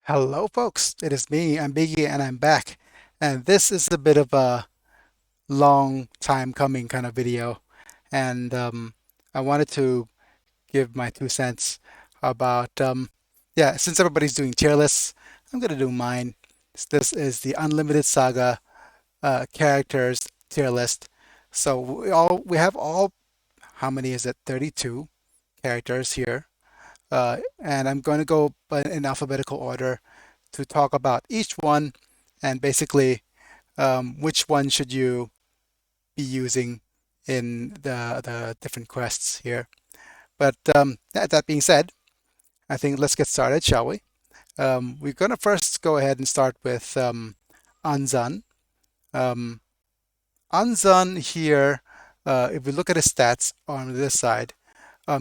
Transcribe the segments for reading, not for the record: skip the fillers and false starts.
Hello, folks. It is me. I'm Biggy, and I'm back. And this is a bit of a long time coming kind of video. And I wanted to give my 2 cents about, yeah, since everybody's doing tier lists, I'm going to do mine. This is the Unlimited Saga characters tier list. So we have all, how many is it? 32 characters here. And I'm going to go in alphabetical order to talk about each one and basically which one should you be using in the different quests here. But that being said, I think let's get started, shall we? We're going to first go ahead and start with Anzan. Um, Anzan here, if we look at his stats on this side,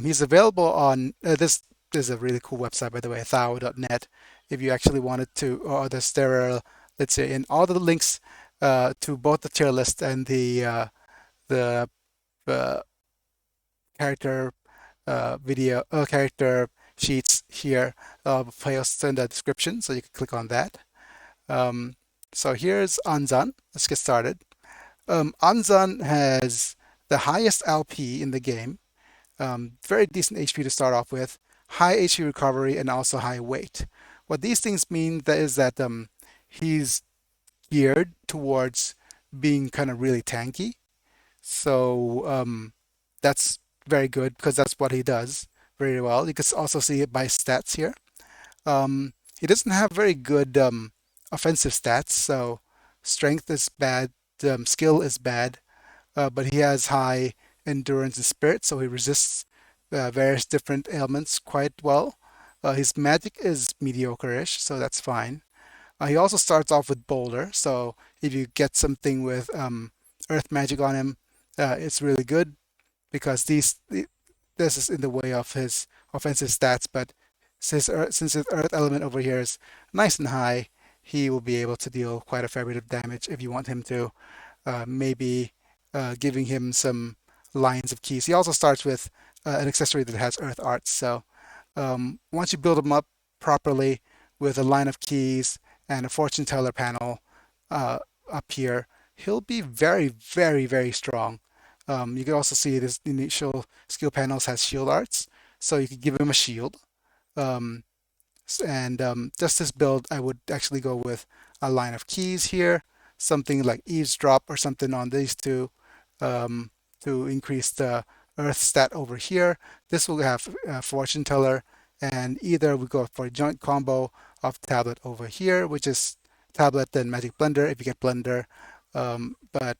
he's available on this is a really cool website, by the way, thou.net. If you actually wanted to, or there are, let's say, in all the links to both the tier list and the uh, character character sheets here, placed in the description, so you can click on that. Um, so here's Anzan. Let's get started. Anzan has the highest LP in the game. Very decent HP to start off with, high HP recovery, and also high weight. What these things mean is that he's geared towards being kind of really tanky. So that's very good because that's what he does very well. You can also see it by stats here. He doesn't have very good offensive stats, so strength is bad, skill is bad, but he has high endurance and spirit, so he resists various different ailments quite well. His magic is mediocre-ish, so that's fine. He also starts off with Boulder, so if you get something with Earth magic on him, it's really good because this is in the way of his offensive stats. But since his Earth element over here is nice and high, he will be able to deal quite a fair bit of damage if you want him to. Maybe giving him some lines of keys. He also starts with an accessory that has Earth arts. So once you build him up properly with a line of keys and a fortune teller panel up here, he'll be very, very, very strong. You can also see this initial skill panels has shield arts, so you could give him a shield. Um, and just this build, I would actually go with a line of keys here, something like eavesdrop or something on these two to increase the earth stat over here. This will have fortune teller, and either we go for a joint combo of tablet over here, which is tablet and magic blender if you get blender. But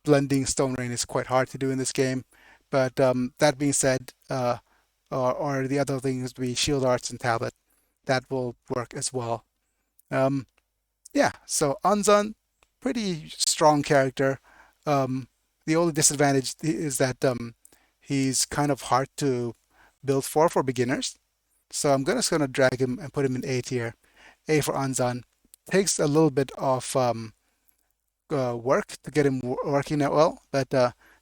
blending stone rain is quite hard to do in this game. But that being said, or the other things would be shield arts and tablet. That will work as well. Um, yeah, so Anzan, pretty strong character. Um, the only disadvantage is that he's kind of hard to build for beginners. So I'm just gonna drag him and put him in A tier. A for Anzan. Takes a little bit of work to get him working out well, but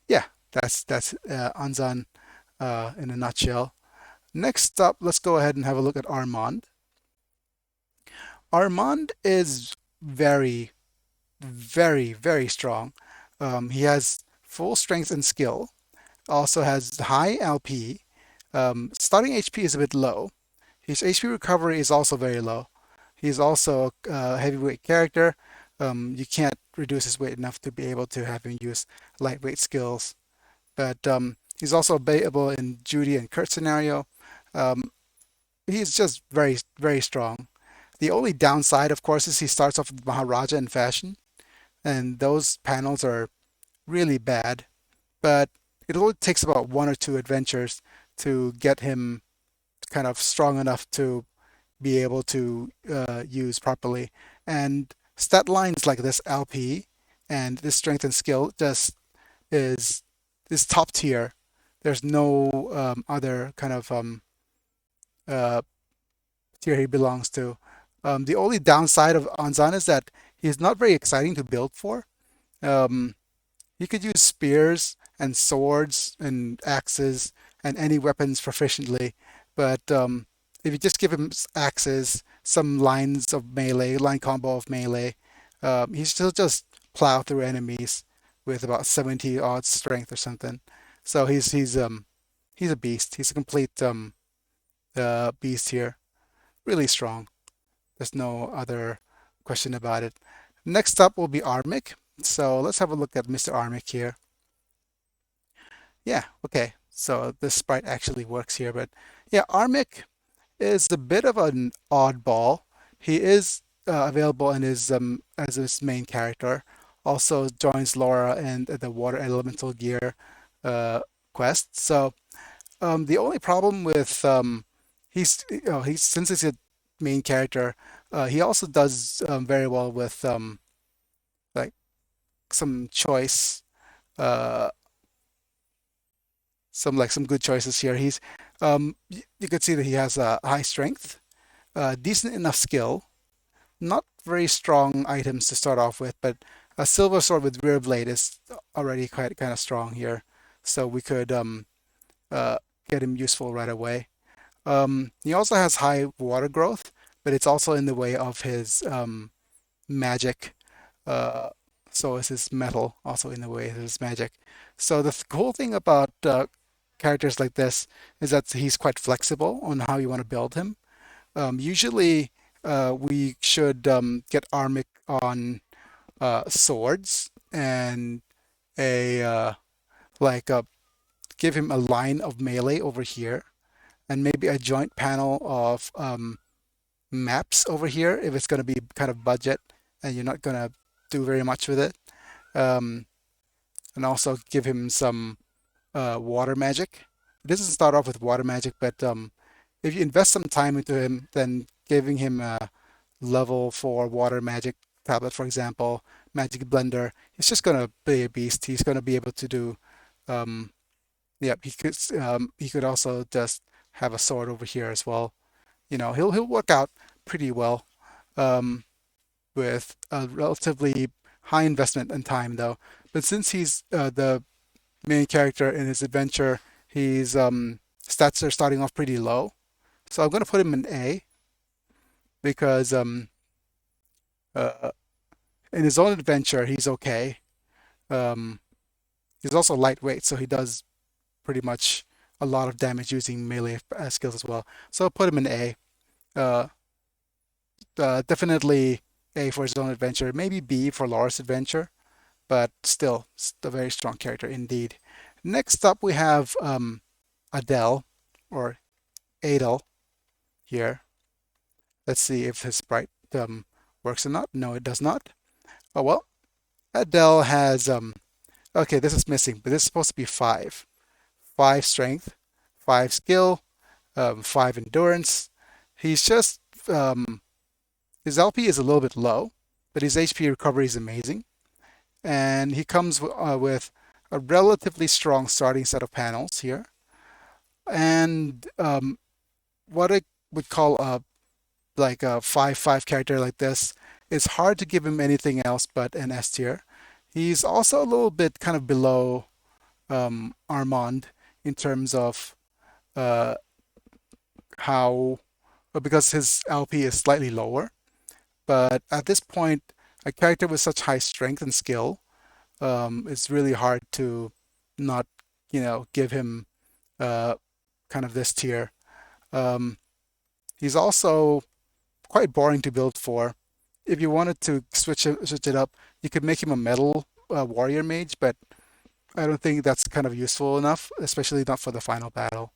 yeah, that's Anzan in a nutshell. Next up, let's go ahead and have a look at Armand. Armand is very, very, very strong. He has full strength and skill, also has high LP. Starting HP is a bit low. His HP recovery is also very low. He's also a heavyweight character. You can't reduce his weight enough to be able to have him use lightweight skills. But he's also available in Judy and Kurt scenario. Um, he's just very, very strong. The only downside, of course, is he starts off with Maharaja in fashion, and those panels are really bad. But it only takes about one or two adventures to get him kind of strong enough to be able to use properly. And stat lines like this LP and this strength and skill just is top tier. There's no other kind of uh, tier he belongs to. The only downside of Anzan is that he's not very exciting to build for. Um, you could use spears and swords and axes and any weapons proficiently, but if you just give him axes some lines of melee, line combo of melee. He still just plow through enemies with about 70 odd strength or something. So he's a beast. He's a complete beast here. Really strong. There's no other question about it. Next up will be Armic. So let's have a look at Mr. Armic here. Yeah, okay. So this sprite actually works here, but yeah, Armic is a bit of an oddball. He is available in his as his main character. Also joins Laura and the Water Elemental Gear uh, quest. So the only problem with he's since he's a main character, he also does very well with like some choice, uh, some good choices here. You could see that he has a high strength, decent enough skill, not very strong items to start off with, but a silver sword with rear blade is already quite kind of strong here, so we could uh, get him useful right away. He also has high water growth, but it's also in the way of his magic. Uh, so is his metal also in the way of his magic. So the cool thing about characters like this is that he's quite flexible on how you want to build him. Usually, we should get Armic on swords and a like give him a line of melee over here, and maybe a joint panel of maps over here if it's going to be kind of budget and you're not going to do very much with it. Um, and also give him some water magic. It doesn't start off with water magic, but if you invest some time into him, then giving him a level 4 water magic tablet, for example, magic blender, he's just going to be a beast. He's going to be able to do, um, yeah, he could also just have a sword over here as well. You know, he'll work out pretty well um, with a relatively high investment and time though. But since he's the main character in his adventure, his stats are starting off pretty low. So I'm going to put him in A because uh, in his own adventure, he's okay. Um, he's also lightweight, so he does pretty much a lot of damage using melee skills as well. So I'll put him in A. Uh, Definitely A for his own adventure, maybe B for Laura's adventure, but still, a very strong character indeed. Next up, we have Adele or Adele here. Let's see if his sprite works or not. No, it does not. Oh well, Adele has okay, this is missing, but this is supposed to be 5. 5 strength, 5 skill, 5 endurance. He's just his LP is a little bit low, but his HP recovery is amazing. And he comes with a relatively strong starting set of panels here. And what I would call a 5/5 character like this, it's hard to give him anything else but an S tier. He's also a little bit kind of below Armand in terms of uh, how, because his LP is slightly lower. But at this point, a character with such high strength and skill, it's really hard to not, give him uh, kind of this tier. Um, he's also quite boring to build for. If you wanted to switch it up, you could make him a metal warrior mage, but I don't think that's kind of useful enough, especially not for the final battle.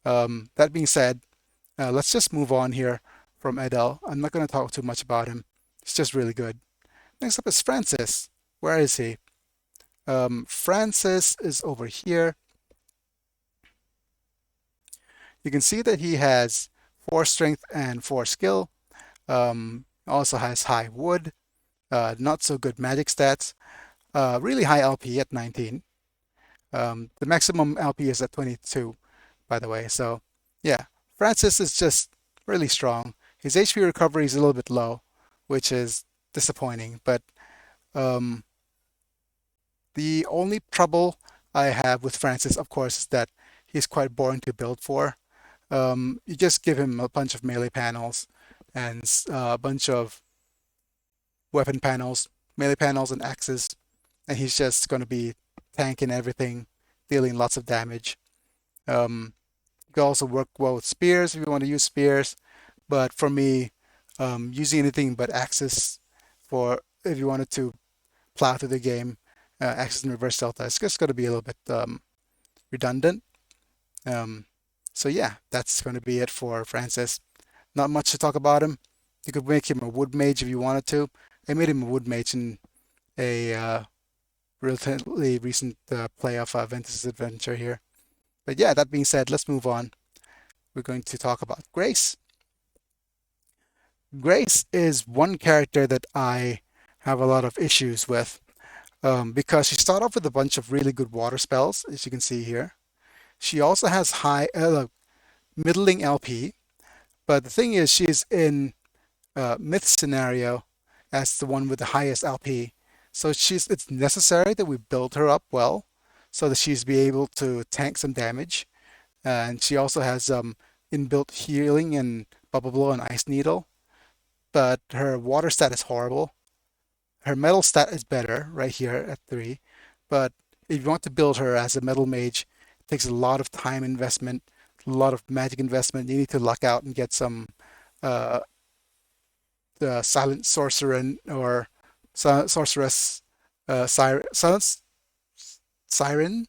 That being said, let's just move on here from Adele. I'm not going to talk too much about him. He's just really good. Next up is Francis. Where is he? Francis is over here. You can see that he has 4 strength and 4 skill. Also has high wood, not so good magic stats, really high LP at 19. The maximum LP is at 22, by the way. So, yeah, Francis is just really strong. His HP recovery is a little bit low, which is disappointing. But um, the only trouble I have with Francis, of course, is that he's quite boring to build for. You just give him a bunch of melee panels, and a bunch of weapon panels, melee panels, and axes, and he's just going to be tanking everything, dealing lots of damage. You can also work well with spears if you want to use spears, but for me, using anything but axes for if you wanted to plow through the game, axes and reverse delta, it's just going to be a little bit redundant. Um, so yeah, that's going to be it for Francis. Not much to talk about him. You could make him a wood mage if you wanted to. I made him a wood mage in a relatively recent play of Ventus Adventure here. But yeah, that being said, let's move on. We're going to talk about Grace. Grace is one character that I have a lot of issues with because she started off with a bunch of really good water spells, as you can see here. She also has high, middling LP, but the thing is, she's in Myth scenario as the one with the highest LP. So it's necessary that we build her up well so that she's be able to tank some damage. And she also has inbuilt healing and bubble blow and ice needle. But her water stat is horrible. Her metal stat is better right here at 3. But if you want to build her as a metal mage, it takes a lot of time investment, a lot of magic investment. You need to luck out and get some uh, the silent sorcerer or sorceress silence siren,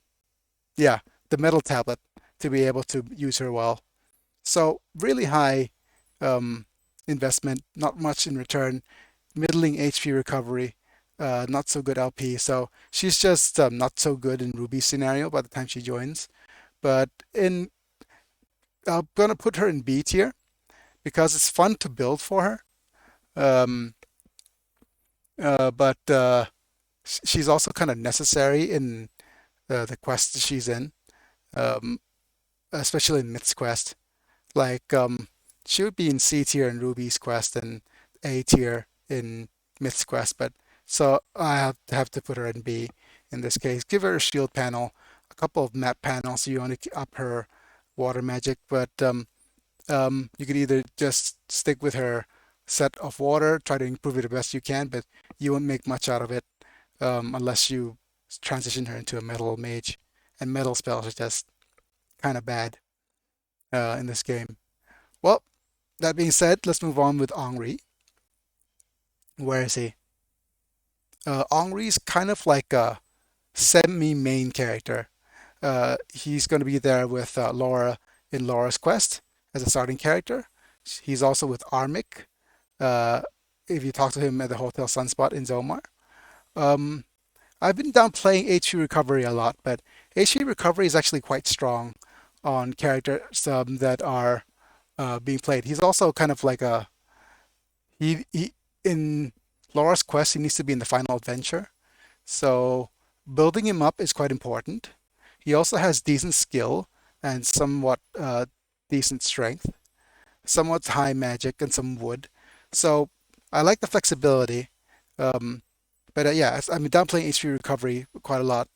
yeah, the metal tablet to be able to use her well. So really high um, investment, not much in return, middling HP recovery, not so good LP. So she's just not so good in Ruby scenario by the time she joins. But in I'm gonna put her in B tier because it's fun to build for her. Um, but she's also kind of necessary in the quest that she's in, um, especially in Myth's quest. Like she would be in C tier in Ruby's quest and A tier in Myth's quest, but so I have to put her in B in this case. Give her a shield panel, a couple of map panels so you want to up her water magic, but you could either just stick with her set of water, try to improve it the best you can, but you won't make much out of it unless you transition her into a metal mage. And metal spells are just kind of bad in this game. Well, that being said, let's move on with Henri. Where is he? Henri's kind of like a semi-main character. He's going to be there with Laura in Laura's quest as a starting character. He's also with Armic. Uh, if you talk to him at the Hotel Sunspot in Zomar. Um, I've been downplaying HP recovery a lot, but HP recovery is actually quite strong on characters that are being played. He's also kind of like a he in Laura's quest. He needs to be in the final adventure, so building him up is quite important. He also has decent skill and somewhat decent strength, somewhat high magic and some wood. So I like the flexibility. Um, but yeah, I'm downplaying HP recovery quite a lot.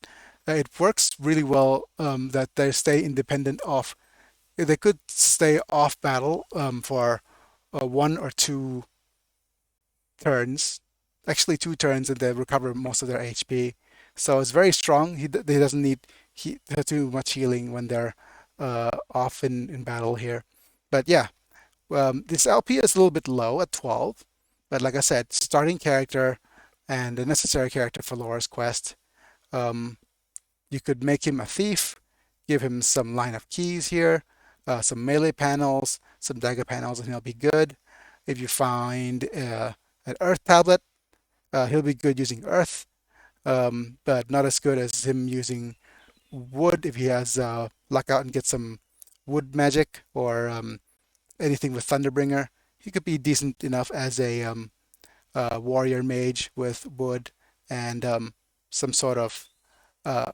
It works really well that they stay independent of. They could stay off battle for 1 or 2 turns, actually 2 turns, and they recover most of their HP. So it's very strong. He doesn't need too much healing when they're off in battle here. But yeah, this LP is a little bit low at 12, but like I said, starting character and a necessary character for Laura's quest. Um, you could make him a thief, give him some line of keys here, some melee panels, some dagger panels, and he'll be good. If you find an earth tablet, he'll be good using earth, but not as good as him using wood if he has luck out and get some wood magic or anything with Thunderbringer. He could be decent enough as a warrior mage with wood and some sort of uh,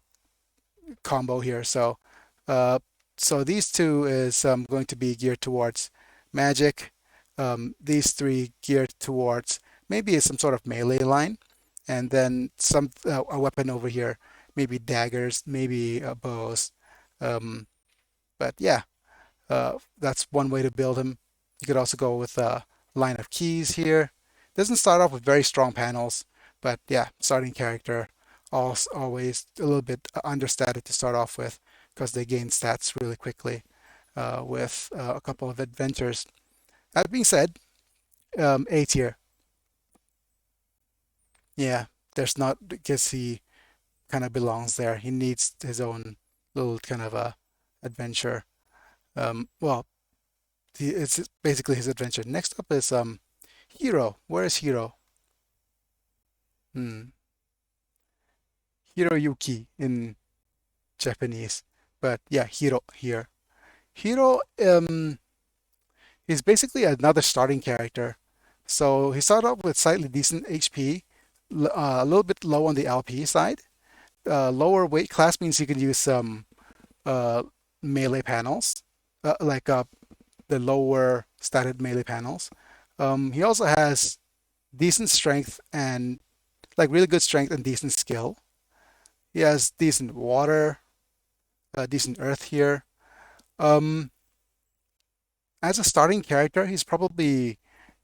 combo here. Uh, so these two is going to be geared towards magic. These three geared towards maybe some sort of melee line, and then some a weapon over here, maybe daggers, maybe bows. Um, but yeah, that's one way to build him. You could also go with line of keys here. Doesn't start off with very strong panels, but yeah, starting character always a little bit understated to start off with because they gain stats really quickly with a couple of adventures. That being said, A tier. Yeah, there's not because he kind of belongs there. He needs his own little kind of a adventure. Well, it's basically his adventure. Next up is Hiro. Where is Hiro? Hmm. Hiroyuki in Japanese. But yeah, Hiro here. Hiro is basically another starting character. So he started off with slightly decent HP, a little bit low on the LP side. Lower weight class means you can use some uh, melee panels, like the lower statted melee panels. He also has decent strength and like really good strength and decent skill. He has decent water, decent earth here. Um, as a starting character, he's probably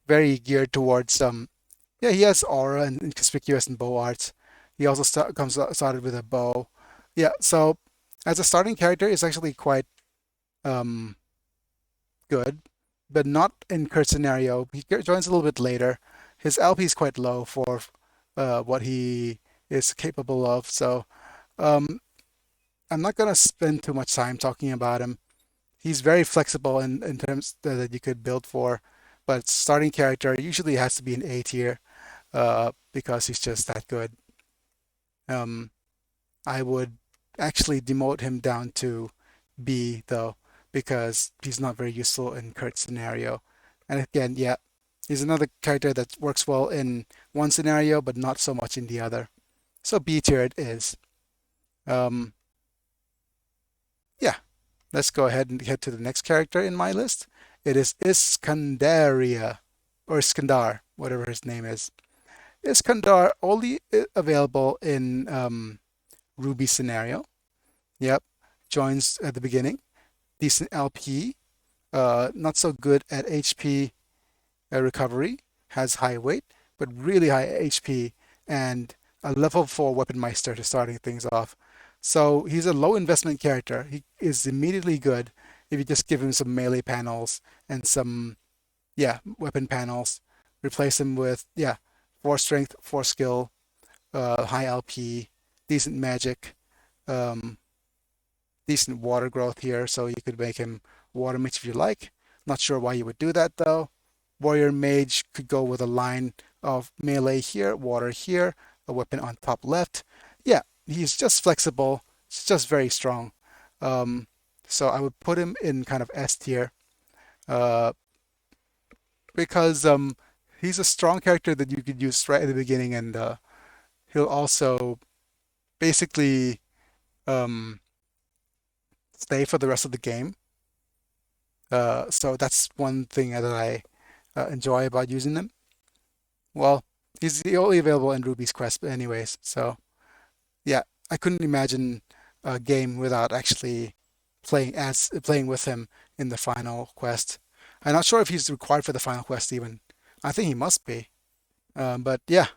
very geared towards yeah, he has aura and conspicuous and bow arts. He also started with a bow. Yeah, so as a starting character, it's actually quite um good, but not in current scenario. He joins a little bit later. His LP is quite low for what he is capable of. So um, I'm not gonna spend too much time talking about him. He's very flexible in terms that you could build for, but starting character usually has to be an A tier because he's just that good. Um, I would actually demote him down to B though, because he's not very useful in Kurt's scenario. And again, yeah, he's another character that works well in one scenario, but not so much in the other. So B tier it is. Um, yeah, let's go ahead and head to the next character in my list. It is Iskandaria, or Iskandar, whatever his name is. Iskandar only available in Ruby scenario. Yep, joins at the beginning. Decent LP, not so good at HP recovery, has high weight, but really high HP and a level 4 Weapon Meister to starting things off. So he's a low investment character. He is immediately good if you just give him some melee panels and some, yeah, weapon panels. Replace him with, yeah, 4 strength, 4 skill, high LP, decent magic, um, decent water growth here, so you could make him water mage if you like. Not sure why you would do that though. Warrior mage could go with a line of melee here, water here, a weapon on top left. Yeah, he's just flexible. It's just very strong. Um, so I would put him in kind of S tier uh, because he's a strong character that you could use right at the beginning, and he'll also basically um, stay for the rest of the game. So that's one thing that I enjoy about using them. Well, he's the only available in Ruby's Quest, but anyways. So yeah, I couldn't imagine a game without actually playing with him in the final quest. I'm not sure if he's required for the final quest even. I think he must be. But yeah,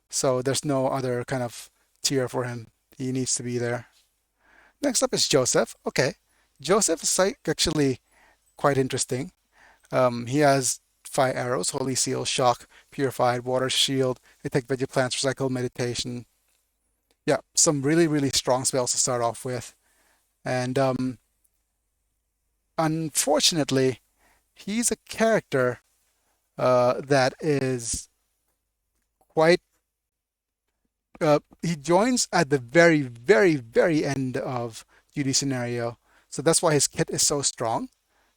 so there's no other kind of tier for him. He needs to be there. Next up is Joseph. Okay, Joseph is actually quite interesting. He has 5 arrows: Holy Seal, Shock, Purified, Water Shield, Detect Veggie Plants, Recycle, Meditation. Yeah, some really, really strong spells to start off with. And unfortunately, he's a character that is quite. He joins at the very, very, very end of Judy scenario. So that's why his kit is so strong.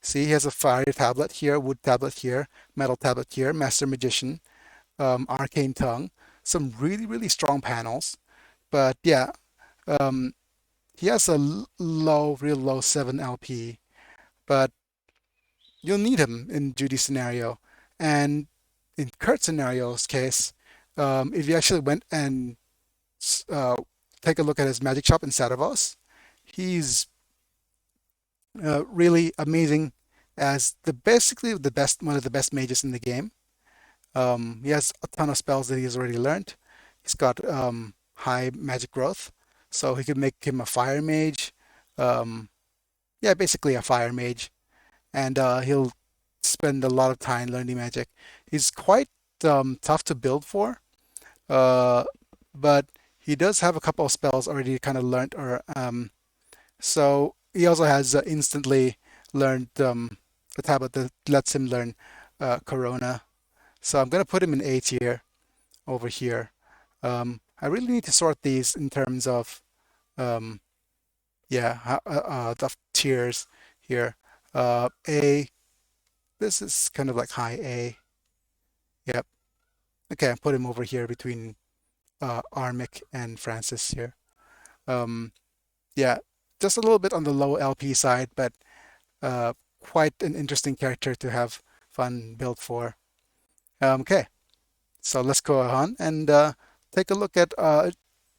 See, he has a fire tablet here, wood tablet here, metal tablet here, master magician, arcane tongue, some really, really strong panels. But yeah, um, he has a low, real low 7 LP, but you'll need him in Judy scenario. And in Kurt scenario's case, if you actually went and uh, take a look at his magic shop in Sadavos, he's really amazing as the basically the best one of the best mages in the game. He has a ton of spells that he's already learned. He's got high magic growth, so he could make him a fire mage. Um, yeah, basically a fire mage, and he'll spend a lot of time learning magic. He's quite tough to build for, uh, but he does have a couple of spells already kind of learned, or so he also has instantly learned the tablet that lets him learn Corona. So I'm gonna put him in A tier over here. I really need to sort these in terms of um, yeah, the tiers here. A, this is kind of like high A. Yep. Okay, I put him over here between Armic and Francis here. Um, yeah, just a little bit on the low LP side, but quite an interesting character to have fun build for. Okay, so let's go on and take a look at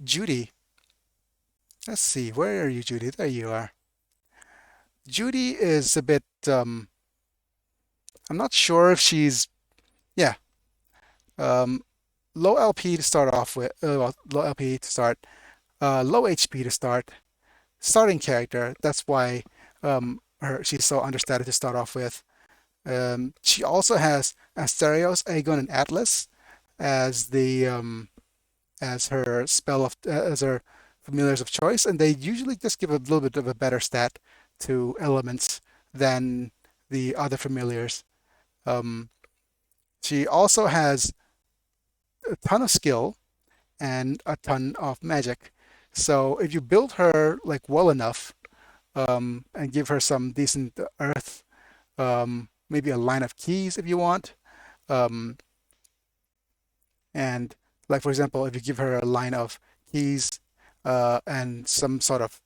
Judy. Let's see, where are you, Judy? There you are. Judy is a bit, I'm not sure if she's, yeah, um, low LP to start off with, well, low LP to start, low HP to start, starting character. That's why she's so understated to start off with. She also has Asterios, Aegon, and Atlas as the as her spell of as her familiars of choice, and they usually just give a little bit of a better stat to elements than the other familiars. Um, she also has a ton of skill and a ton of magic. So if you build her like well enough, and give her some decent earth, maybe a line of keys if you want, um, and like for example, if you give her a line of keys and some sort of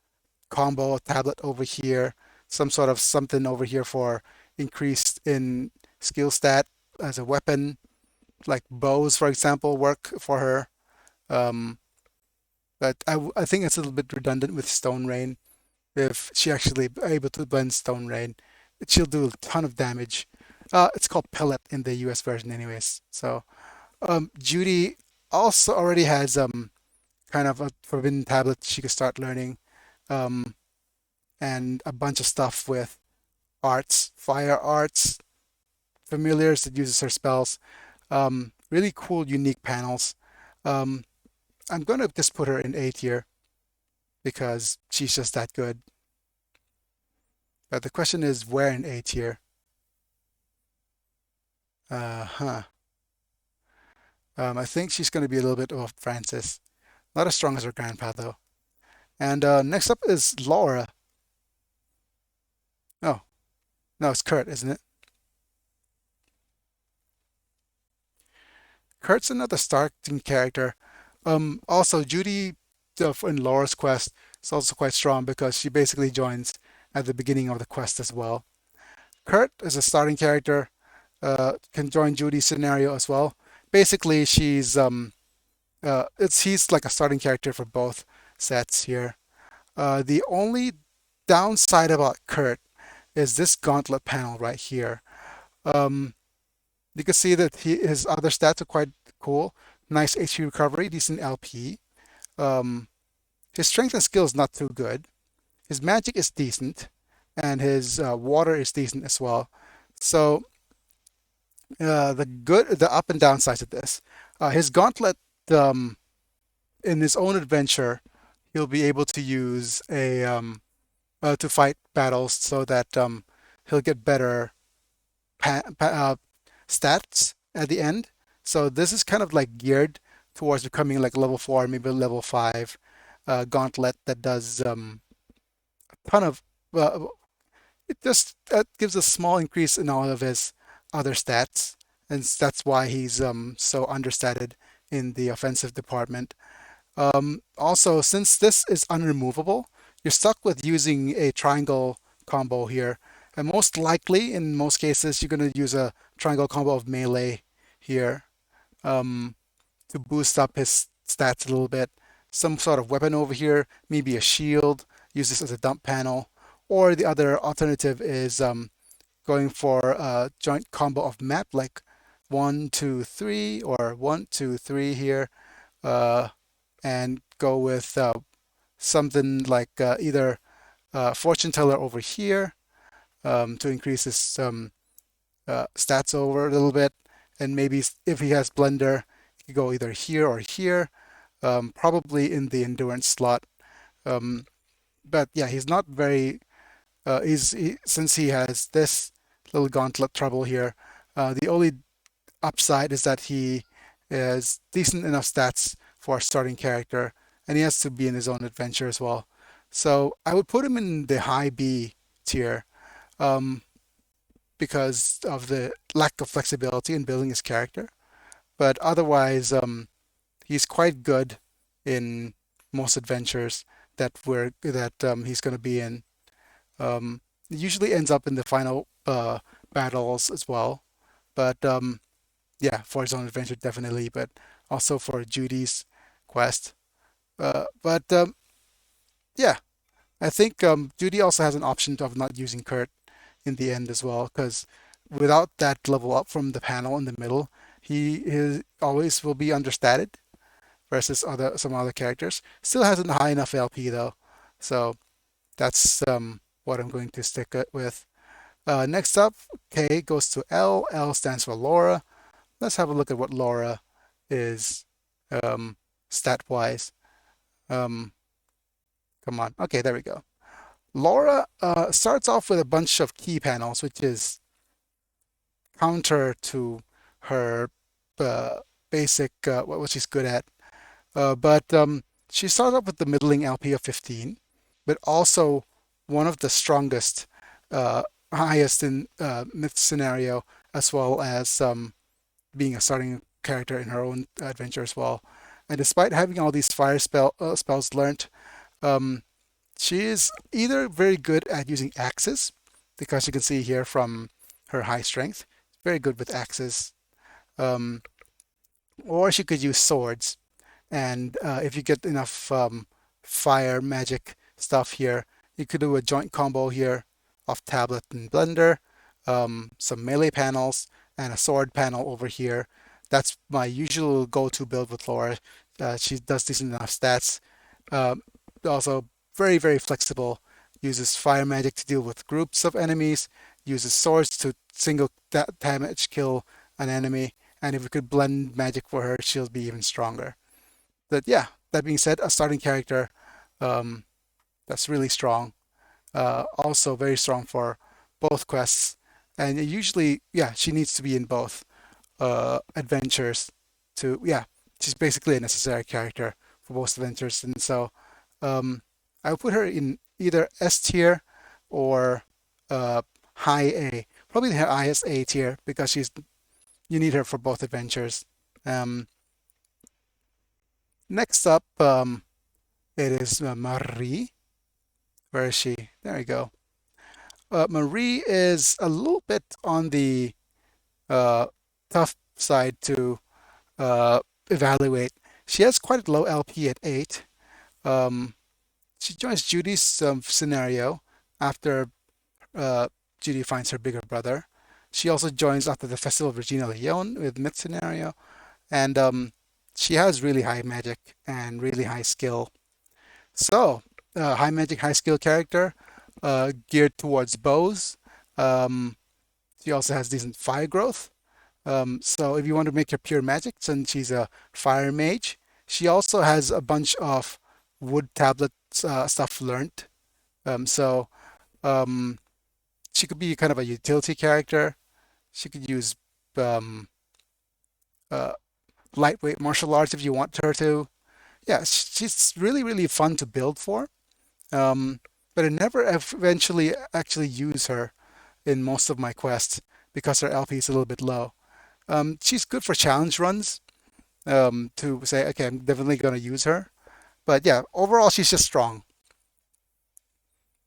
combo tablet over here, some sort of something over here for increased in skill stat as a weapon, like bows, for example, work for her. Um, but I think it's a little bit redundant with Stone Rain. If she actually able to blend Stone Rain, she'll do a ton of damage. It's called Pellet in the US version anyways. So Judy also already has kind of a forbidden tablet she could start learning, um, and a bunch of stuff with arts, fire arts, familiars that uses her spells. Really cool, unique panels. Um, I'm gonna just put her in A tier because she's just that good. But the question is where in A tier? Huh. I think she's gonna be a little bit of Francis. Not as strong as her grandpa though. And next up is Laura. Oh, no, it's Kurt, isn't it? Kurt's another starting character. Also, Judy in Laura's quest is also quite strong because she basically joins at the beginning of the quest as well. Kurt is a starting character, can join Judy's scenario as well. Basically, he's like a starting character for both sets here. The only downside about Kurt is this gauntlet panel right here. Um, you can see that his other stats are quite cool. Nice HP recovery, decent LP. Um, his strength and skill is not too good. His magic is decent, and his water is decent as well. So the up and down sides of this, his gauntlet, um, in his own adventure, he'll be able to use a to fight battles so that he'll get better stats at the end. So this is kind of like geared towards becoming like level 4, maybe level 5 gauntlet that does a ton of. Uh, it just gives a small increase in all of his other stats, and that's why he's so understated in the offensive department. Also, since this is unremovable, you're stuck with using a triangle combo here. And most likely, in most cases, you're going to use a triangle combo of melee here, um, to boost up his stats a little bit. Some sort of weapon over here, maybe a shield, use this as a dump panel. Or the other alternative is going for a joint combo of map, like 1, 2, 3, or 1, 2, 3 here, uh, and go with something like either Fortune Teller over here to increase his stats over a little bit, and maybe if he has Blender, he could go either here or here, probably in the Endurance slot. Um, but yeah, he's not very. Since he has this little gauntlet trouble here, the only upside is that he has decent enough stats for a starting character, and he has to be in his own adventure as well. So I would put him in the high B tier um, because of the lack of flexibility in building his character. But otherwise, he's quite good in most adventures that he's going to be in. It usually ends up in the final battles as well. But yeah, for his own adventure, definitely, but also for Judy's quest. But yeah, I think Judy also has an option of not using Kurt in the end as well, because without that level up from the panel in the middle, he always will be understated versus some other characters. Still hasn't high enough LP though, so that's what I'm going to stick it with. Next up, K goes to L. L stands for Laura. Let's have a look at what Laura is um, stat-wise. Um, Come on. Okay, there we go. Laura starts off with a bunch of key panels, which is counter to her uh, basic what she's good at. But she starts off with the middling LP of 15, but also one of the strongest, uh, highest in Myth scenario, as well as being a starting character in her own adventure as well. And despite having all these fire spells learned, um, she is either very good at using axes, because you can see here from her high strength, very good with axes, um, or she could use swords. And if you get enough fire magic stuff here, you could do a joint combo here of tablet and blender, some melee panels, and a sword panel over here. That's my usual go-to build with Laura. She does decent enough stats. Um, Also very, very flexible. Uses fire magic to deal with groups of enemies. Uses swords to single damage kill an enemy. And if we could blend magic for her, she'll be even stronger. But yeah, that being said, a starting character um, that's really strong. Also very strong for both quests. And usually, yeah, she needs to be in both adventures yeah, she's basically a necessary character for both adventures. And so um, I would put her in either S tier or uh, high A. Probably her highest A tier because you need her for both adventures. Um, Next up, it is Marie. Where is she? There we go. Marie is a little bit on the uh, tough side to evaluate. She has quite a low LP at 8. Um, she joins Judy's scenario after uh, Judy finds her bigger brother. She also joins after the Festival of Regina Leone with Myth scenario, and she has really high magic and really high skill. So, high magic, high skill character, geared towards bows. Um, she also has decent fire growth. So if you want to make her pure magic, since she's a fire mage, she also has a bunch of wood tablet stuff learned. So um, she could be kind of a utility character. She could use um, uh, lightweight martial arts if you want her to. Yeah, she's really, really fun to build for. But I never eventually actually use her in most of my quests because her LP is a little bit low. She's good for challenge runs to say, okay, I'm definitely going to use her. But yeah, overall, she's just strong.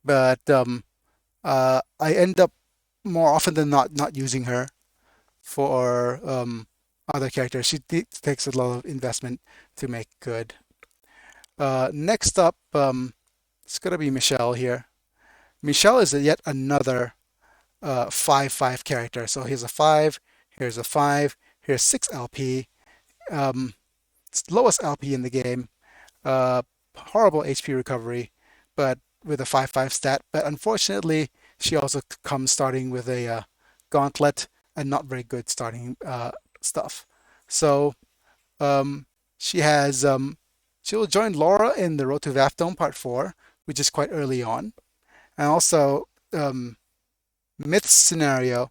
But I end up more often than not using her for other characters. She takes a lot of investment to make good. Next up, it's going to be Michelle here. Michelle is yet another 5/5 character. So here's a 5, here's a 5, Here's 6 LP, um, lowest LP in the game, uh, horrible HP recovery, but with a 5/5 stat. But unfortunately, she also comes starting with a gauntlet and not very good starting stuff. So um, she has she will join Laura in the Road to Vaftone Part 4, which is quite early on, and also Myth scenario.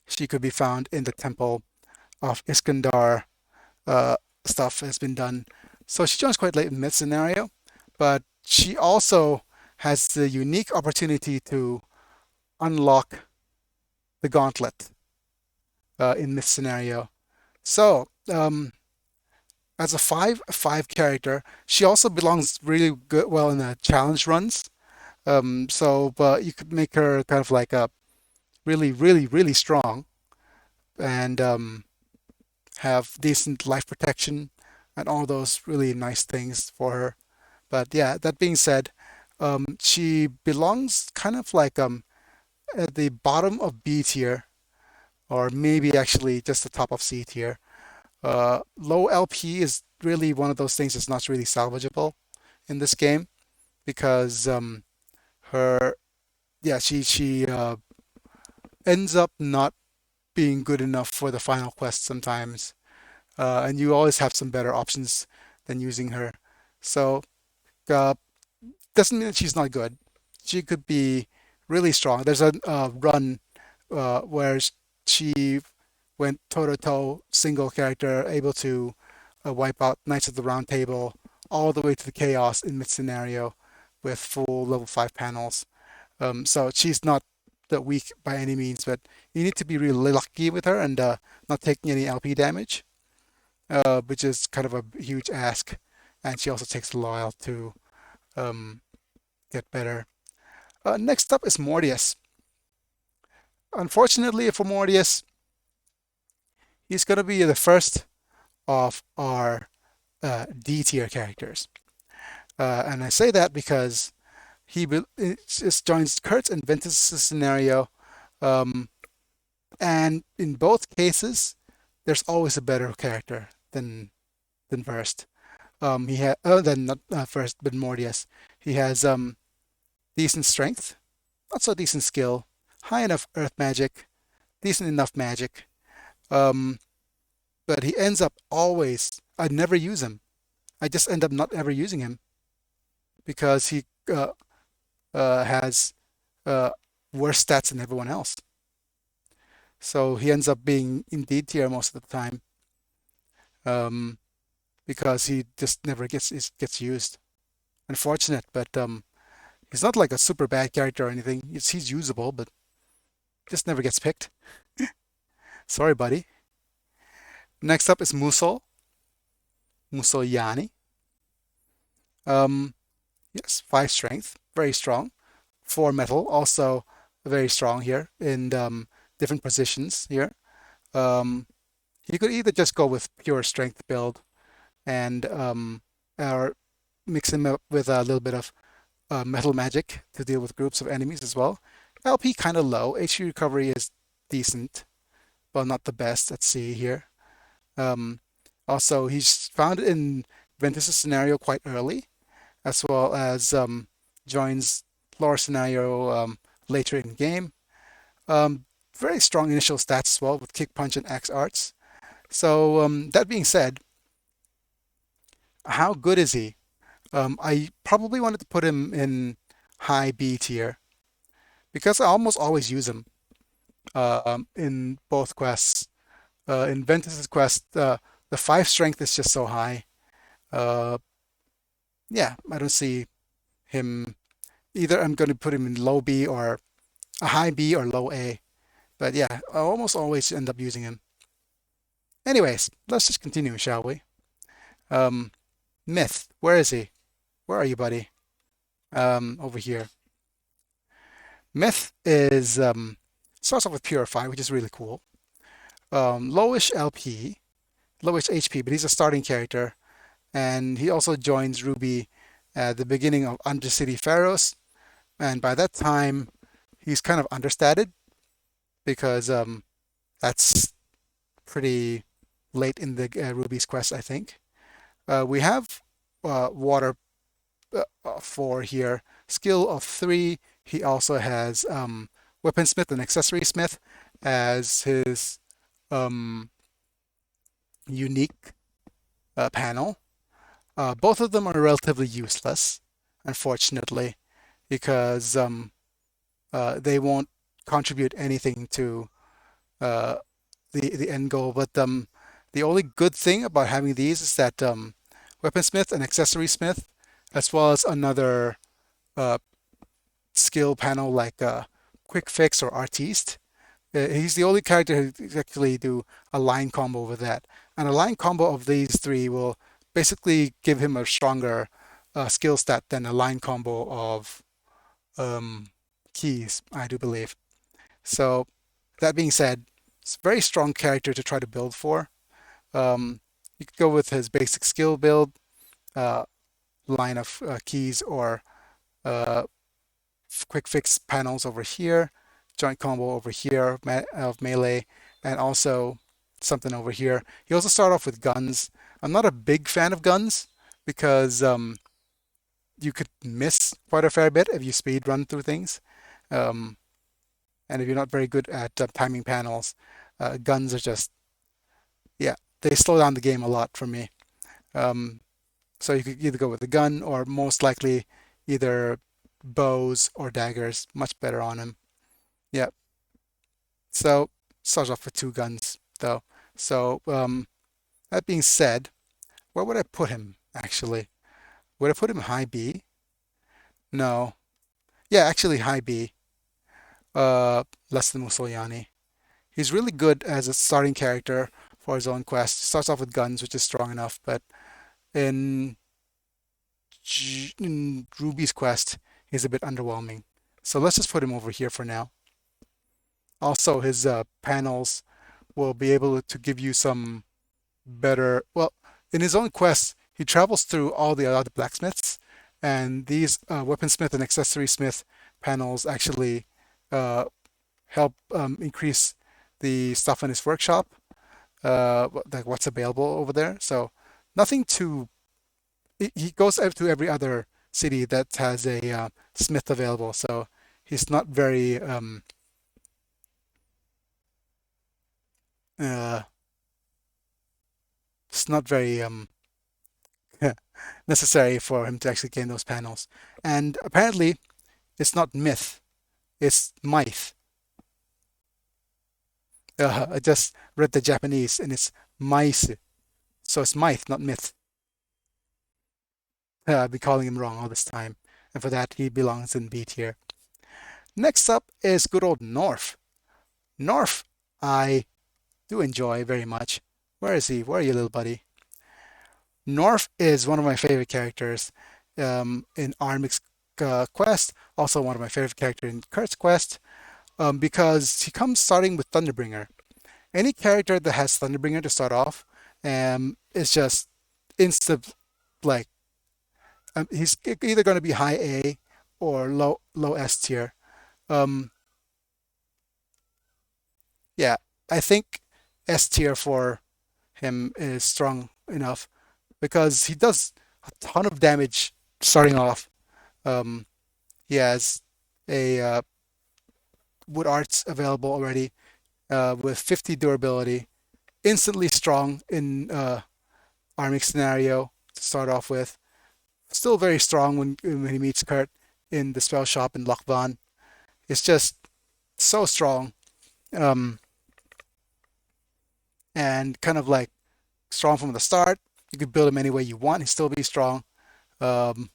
She could be found in the Temple of Iskandar. Uh, Stuff has been done, so she joins quite late in Myth scenario, but she also has the unique opportunity to unlock the gauntlet in Myth scenario. So as a 5/5 character, she also belongs really good well in the challenge runs. But you could make her kind of like a really strong and have decent life protection and all those really nice things for her. But yeah, that being said, she belongs kind of like at the bottom of B tier, or maybe actually just the top of C tier. Low LP is really one of those things that's not really salvageable in this game because her yeah she ends up not being good enough for the final quest sometimes, and you always have some better options than using her. So uh, doesn't mean that she's not good. She could be really strong. There's a run where she went toe to toe single character, able to wipe out Knights of the Round Table all the way to the Chaos in mid scenario with full level 5 panels. So she's not that weak by any means, but you need to be really lucky with her and not taking any LP damage, which is kind of a huge ask. And she also takes a while to um, get better. Next up is Mortius. Unfortunately for Mortius, he's going to be the first of our D tier characters. And I say that because it just joins Kurtz and Ventus' scenario. Um, and in both cases, there's always a better character than Vurst. He had than not Vurst, but Mortius. He has decent strength, not so decent skill, high enough earth magic, decent enough magic. Um, but he ends up always. I never use him. I just end up not ever using him because he has uh, worse stats than everyone else. So he ends up being in D tier most of the time um, because he just never gets used. Unfortunate, but he's not like a super bad character or anything. He's usable, but just never gets picked. Sorry, buddy. Next up is Musal. Musal Yani. Um, yes, 5 strength, very strong. 4 metal, also very strong here in different positions here. Um, you could either just go with pure strength build and or mix him up with a little bit of metal magic to deal with groups of enemies as well. LP kind of low. HP recovery is decent, but not the best. Let's see here. Um, Also, he's found in Ventus' scenario quite early, as well as joins Laura scenario later in game. Very strong initial stats as well with kick, punch, and axe arts. So that being said, how good is he? I probably wanted to put him in high B tier because I almost always use him in both quests. In Ventus's quest, the 5 strength is just so high. Uh, yeah, I don't see him either. I'm going to put him in low B or a high B or low A. But yeah, I almost always end up using him. Anyways, let's just continue, shall we? Um, Mythe, where is he? Where are you, buddy? Over here. Mythe is starts off with Purify, which is really cool. Lowish LP, lowish HP, but he's a starting character, and he also joins Ruby at the beginning of Undercity Pharaohs, and by that time, he's kind of understated because that's pretty late in the Ruby's quest, I think. We have Water 4 here. Skill of 3. He also has Weaponsmith and Accessory Smith as his um, unique panel. Both of them are relatively useless, unfortunately, because they won't contribute anything to uh, the end goal. But the only good thing about having these is that Weaponsmith and Accessory Smith, as well as another uh, skill panel like Quick Fix or Artiste. He's the only character who can actually do a line combo with that. And a line combo of these three will basically give him a stronger skill stat than a line combo of um, keys, I do believe. So that being said, it's a very strong character to try to build for. You could go with his basic skill build, uh, line of keys or uh, quick fix panels over here, joint combo over here of melee, and also something over here. You also start off with guns. I'm not a big fan of guns because you could miss quite a fair bit if you speed run through things. Um, and if you're not very good at timing panels, guns are just, yeah, they slow down the game a lot for me. Um, so you could either go with the gun or most likely either bows or daggers, much better on him. Yeah. So start off with two guns though. So that being said, where would I put him actually? Would I put him high B? No. Yeah, actually high B. Less than Musoliani. He's really good as a starting character for his own quest. Starts off with guns, which is strong enough, but in, in Ruby's quest, he's a bit underwhelming. So let's just put him over here for now. Also, his panels will be able to give you some better. Well, in his own quest, he travels through all the other blacksmiths, and these weaponsmith and accessory smith panels actually uh, help increase the stuff in his workshop, like what's available over there. So nothing too. He goes out to every other city that has a smith available, so he's not very uh, it's not very necessary for him to actually gain those panels. And apparently, it's not myth, it's mythe. I just read the Japanese and it's mythe. So it's mythe, not myth. I've been calling him wrong all this time. And for that, he belongs in B tier. Next up is good old North. North, I do enjoy very much. Where is he? Where are you, little buddy? North is one of my favorite characters in Armic's quest. Also, one of my favorite characters in Kurt's quest because he comes starting with Thunderbringer. Any character that has Thunderbringer to start off is just instant, like, he's either going to be high A or low S tier. Um, yeah, I think S tier for him is strong enough because he does a ton of damage starting off. Um, he has a wood arts available already with 50 durability, instantly strong in Armic scenario to start off with. Still very strong when he meets Kurt in the spell shop in Lokvan. It's just so strong, um, and kind of like strong from the start. You could build him any way you want. He'd still be strong. Um,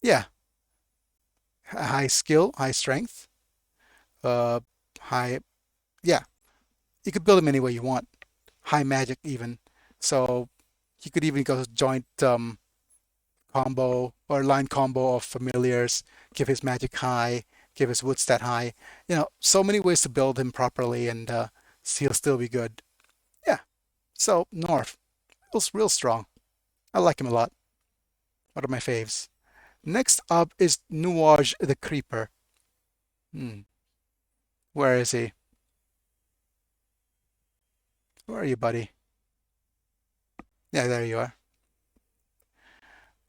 yeah, high skill, high strength, uh, high. Yeah, you could build him any way you want. High magic even. So you could even go joint combo or line combo of familiars. Give his magic high. Give his wood stat high. So many ways to build him properly, and he'll still be good. Yeah. So North, real strong. I like him a lot. One of my faves. Next up is Nuage the Creeper. Hmm. Where is he? Where are you, buddy? Yeah, there you are.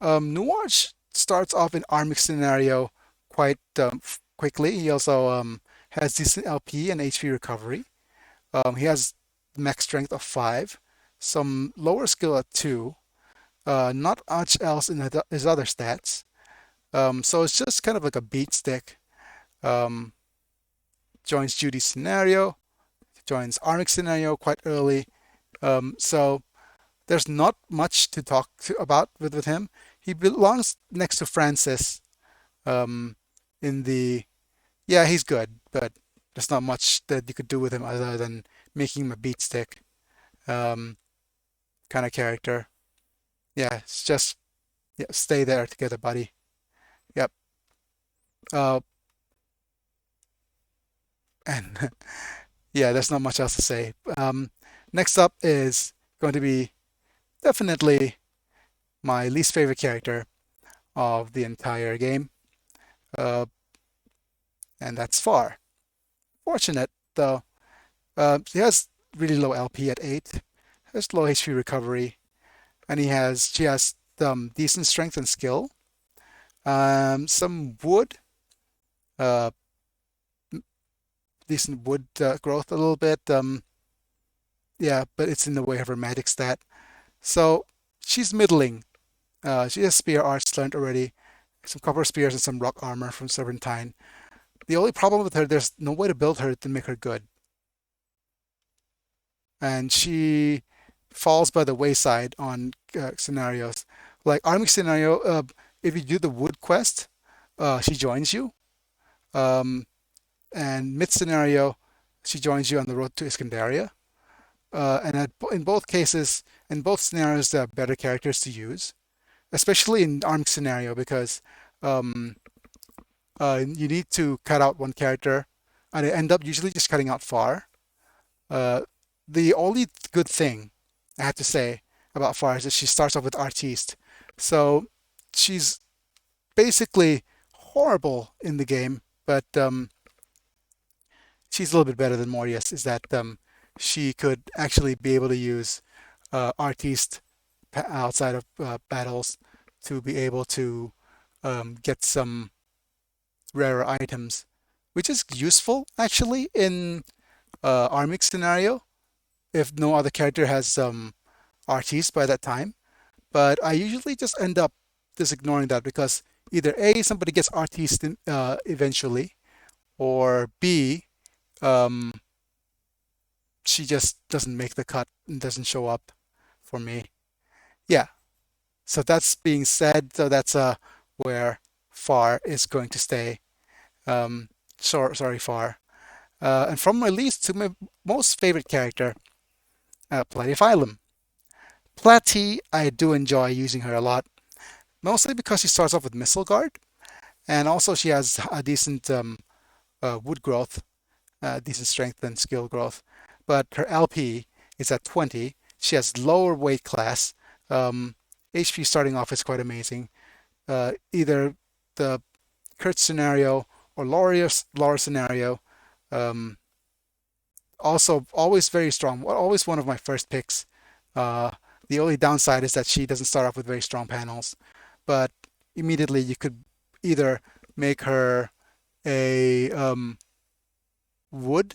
Nuage starts off in Armic scenario quite quickly. He also has decent LP and HP recovery. He has max strength of 5, some lower skill at 2, not much else in his other stats. So it's just kind of like a beat stick. Um, joins Judy's scenario, joins Armic scenario quite early. So there's not much to talk about with him. He belongs next to Francis um, in the yeah, he's good, but there's not much that you could do with him other than making him a beat stick um, kind of character. Yeah, it's just yeah, stay there together, buddy. Yep. Uh, and yeah, there's not much else to say. Next up is going to be definitely my least favorite character of the entire game, uh, and that's Far. Fortunate though, he has really low LP at 8, has low HP recovery, and she has decent strength and skill, some wood, uh, decent wood growth a little bit. Yeah, but it's in the way of her magic stat. So she's middling. She has spear arts learned already, some copper spears and some rock armor from Serpentine. The only problem with her, there's no way to build her to make her good, and she falls by the wayside on scenarios. Like Armic scenario, if you do the wood quest, she joins you. Um, and Mythe scenario, she joins you on the road to Iskandaria. In both cases, in both scenarios, there are better characters to use, especially in Armic scenario because um, you need to cut out one character, and I end up usually just cutting out Far. Uh, the only good thing I have to say about Phara is that she starts off with Artiste. So she's basically horrible in the game, but she's a little bit better than Mortius, is that she could actually be able to use Artiste outside of battles to be able to get some rarer items, which is useful actually in Armic scenario if no other character has Artiste by that time. But I usually just end up just ignoring that because either A, somebody gets Artiste eventually, or B, um, she just doesn't make the cut and doesn't show up for me. Yeah, so that's being said, so that's where Far is going to stay. Sorry, Far. And from my least to my most favorite character, Platy. Platy, I do enjoy using her a lot, mostly because she starts off with Missile Guard, and also she has a decent wood growth, decent strength and skill growth. But her LP is at 20. She has lower weight class. Um, HP starting off is quite amazing. Either the Kurt scenario or Laura scenario. Um, Also, always very strong. Always one of my first picks. Uh, the only downside is that she doesn't start off with very strong panels, but immediately you could either make her a wood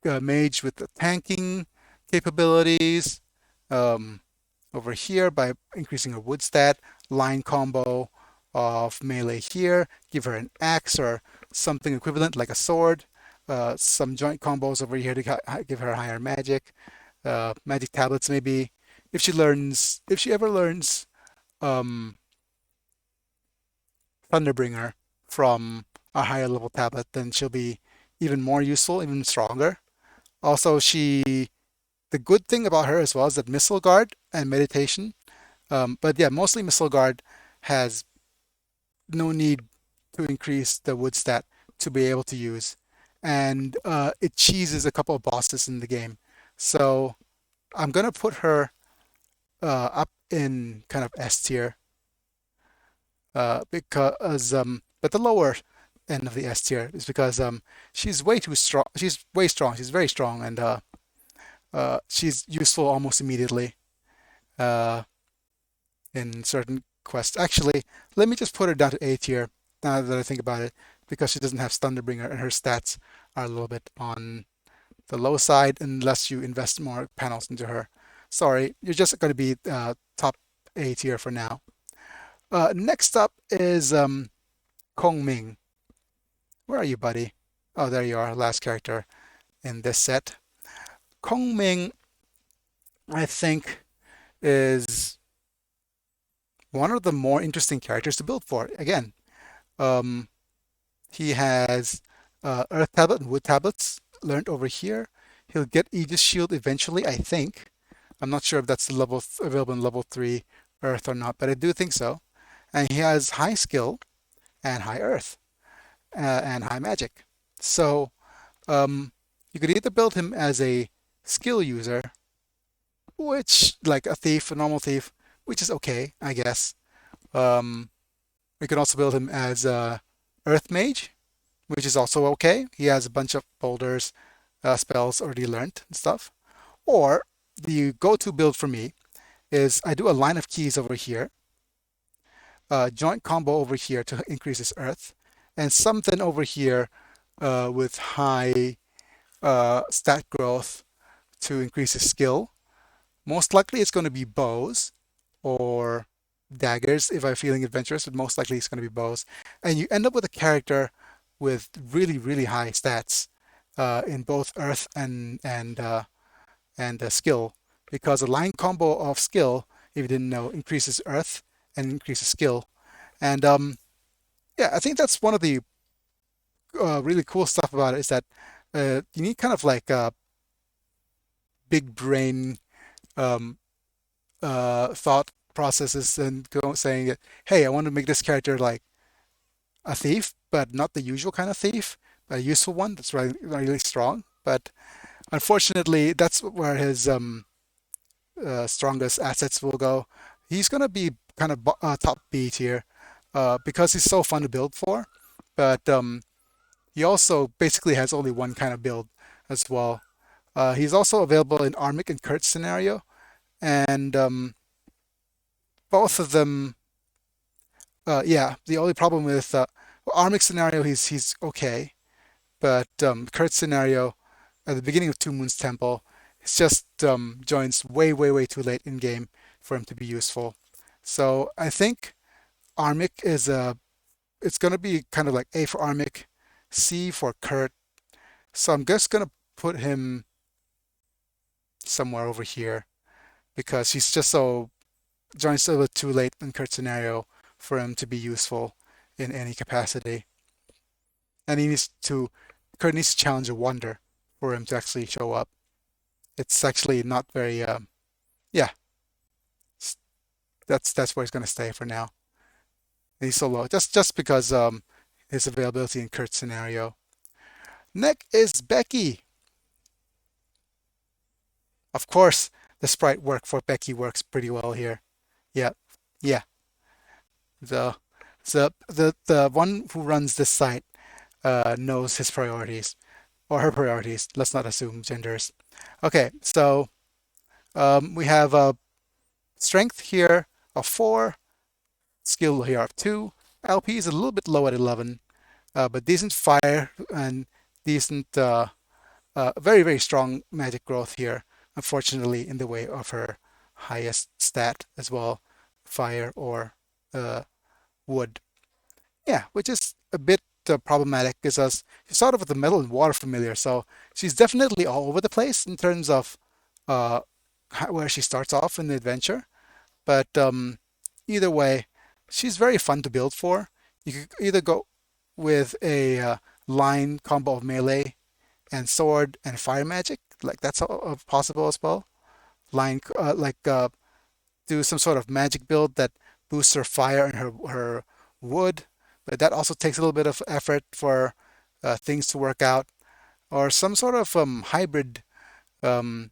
mage with the tanking capabilities um, over here by increasing her wood stat, line combo of melee here, give her an axe or something equivalent like a sword, some joint combos over here to give her higher magic, magic tablets maybe. If she ever learns um, Thunderbringer from a higher level tablet, then she'll be even more useful, even stronger. Also, the good thing about her as well is that Missile Guard and Meditation. But yeah, mostly Missile Guard has no need to increase the wood stat to be able to use, and it cheeses a couple of bosses in the game. So I'm gonna put her up in kind of S tier because but the lower end of the S tier is because she's way too strong. She's way strong. She's very strong, and she's useful almost immediately uh, in certain quests. Actually, let me just put her down to A tier now that I think about it, because she doesn't have Thunderbringer and her stats are a little bit on the low side unless you invest more panels into her. Sorry, you're just going to be top A tier for now. Next up is Kong Ming. Where are you, buddy? Oh, there you are, last character in this set. Kong Ming, I think, is one of the more interesting characters to build for. Again, um, he has Earth Tablet and Wood Tablets learned over here. He'll get Aegis Shield eventually, I think. I'm not sure if that's the level available in level 3 Earth or not, but I do think so. And he has high skill and high Earth and high magic. So you could either build him as a skill user, which like a thief, a normal thief, which is okay, I guess. Um, we can also build him as a Earth Mage, which is also okay. He has a bunch of boulders, spells already learned and stuff. Or the go-to build for me is I do a line of keys over here, joint combo over here to increase his Earth, and something over here with high stat growth to increase his skill. Most likely it's going to be bows or daggers if I'm feeling adventurous, but most likely it's going to be bows. And you end up with a character with really, really high stats in both Earth and skill, because a line combo of skill, if you didn't know, increases Earth and increases skill. And yeah, I think that's one of the really cool stuff about it is that you need kind of like a big brain um, thought processes and saying, hey, I want to make this character like a thief, but not the usual kind of thief, but a useful one that's really, really strong. But unfortunately, that's where his strongest assets will go. He's going to be kind of top B tier because he's so fun to build for. But he also basically has only one kind of build as well. He's also available in Armic and Kurt scenario, and both of them, yeah. The only problem with Armic scenario, he's okay, but Kurt scenario at the beginning of Two Moons Temple, it's just joins way, way, way too late in game for him to be useful. So I think Armic is it's going to be kind of like A for Armic, C for Kurt. So I'm just going to put him somewhere over here because he's just so joins a little too late in Kurt scenario for him to be useful in any capacity. And Kurt needs to challenge a wonder for him to actually show up. It's actually not very, yeah, that's where he's going to stay for now. And he's so low, just because his availability in Kurt's scenario. Next is Becky. Of course, the sprite work for Becky works pretty well here. Yeah, yeah. The the one who runs this site knows his priorities or her priorities. Let's not assume genders. Okay, so we have a strength here of 4, skill here of 2. LP is a little bit low at 11, but decent fire and decent, very, very strong magic growth here. Unfortunately, in the way of her highest stat as well, fire or wood. Yeah, which is a bit problematic because she's sort of with the metal and water familiar, so she's definitely all over the place in terms of uh, where she starts off in the adventure. But either way, she's very fun to build for. You could either go with a line combo of melee and sword and fire magic, like that's possible as well. Line do some sort of magic build that boosts her fire and her wood, but that also takes a little bit of effort for things to work out, or some sort of hybrid um,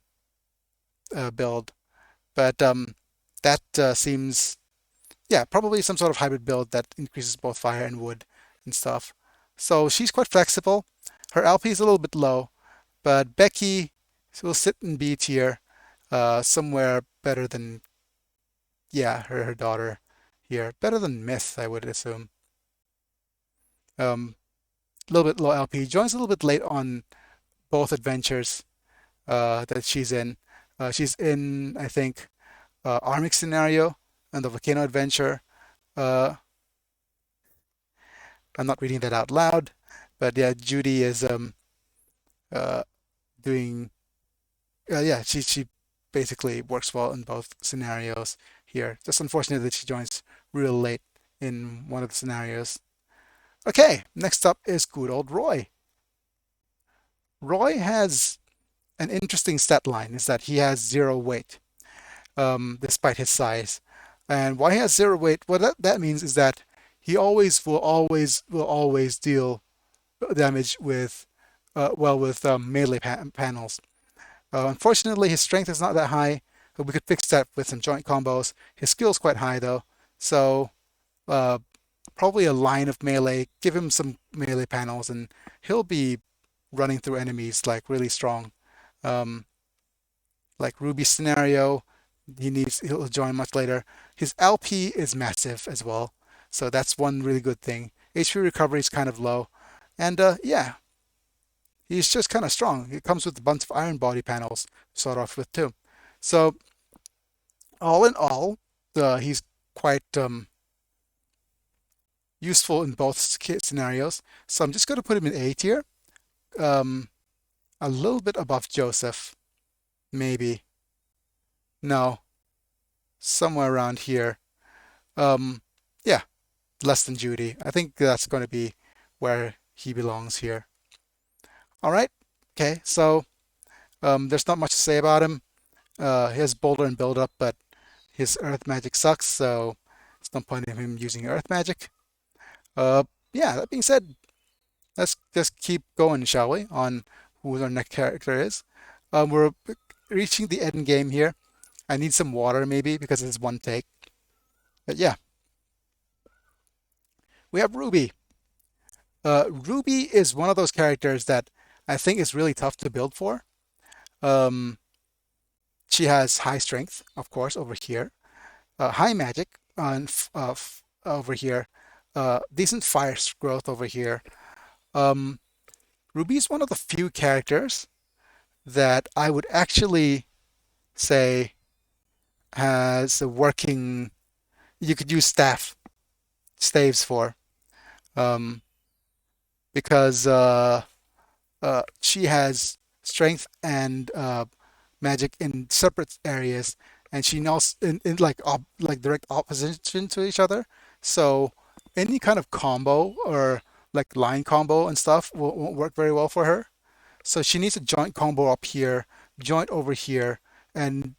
build. But that seems, yeah, probably some sort of hybrid build that increases both fire and wood and stuff. So she's quite flexible. Her LP is a little bit low, but Becky So we'll sit in B tier, somewhere better than, yeah, her daughter here. Better than Myth, I would assume. A little bit low LP. Joins a little bit late on both adventures that she's in. She's in, I think, Armic scenario and the volcano adventure. Uh, I'm not reading that out loud, but yeah, Judy is uh, doing. Yeah, she basically works well in both scenarios here. Just unfortunate that she joins real late in one of the scenarios. Okay, next up is good old Roy. Roy has an interesting stat line, is that he has zero weight, despite his size. And why he has zero weight, what that means is that he always deal damage with, with melee panels. Unfortunately, his strength is not that high, but we could fix that with some joint combos. His skill is quite high though, so uh, probably a line of melee. Give him some melee panels, and he'll be running through enemies like really strong. Um, like Ruby scenario, he'll join much later. His LP is massive as well, so that's one really good thing. HP recovery is kind of low, and yeah, he's just kind of strong. It comes with a bunch of iron body panels to start off with too. So all in all, he's quite useful in both scenarios. So I'm just going to put him in A tier, um, a little bit above Joseph, maybe. No, somewhere around here. Um, yeah, less than Judy. I think that's going to be where he belongs here. All right. Okay. So there's not much to say about him. He has Boulder and Build Up, but his Earth Magic sucks, so it's no point in him using Earth Magic. Uh, yeah. That being said, let's just keep going, shall we? On who our next character is. We're reaching the end game here. I need some water maybe because it's one take. But yeah, we have Ruby. Ruby is one of those characters that I think is really tough to build for. Um, she has high strength, of course, over here, high magic on over here, decent fire growth over here. Um, Ruby is one of the few characters that I would actually say has a working. You could use staves for, um, because she has strength and magic in separate areas, and she knows in like direct opposition to each other. So any kind of combo or like line combo and stuff won't work very well for her. So she needs a joint combo up here, joint over here, and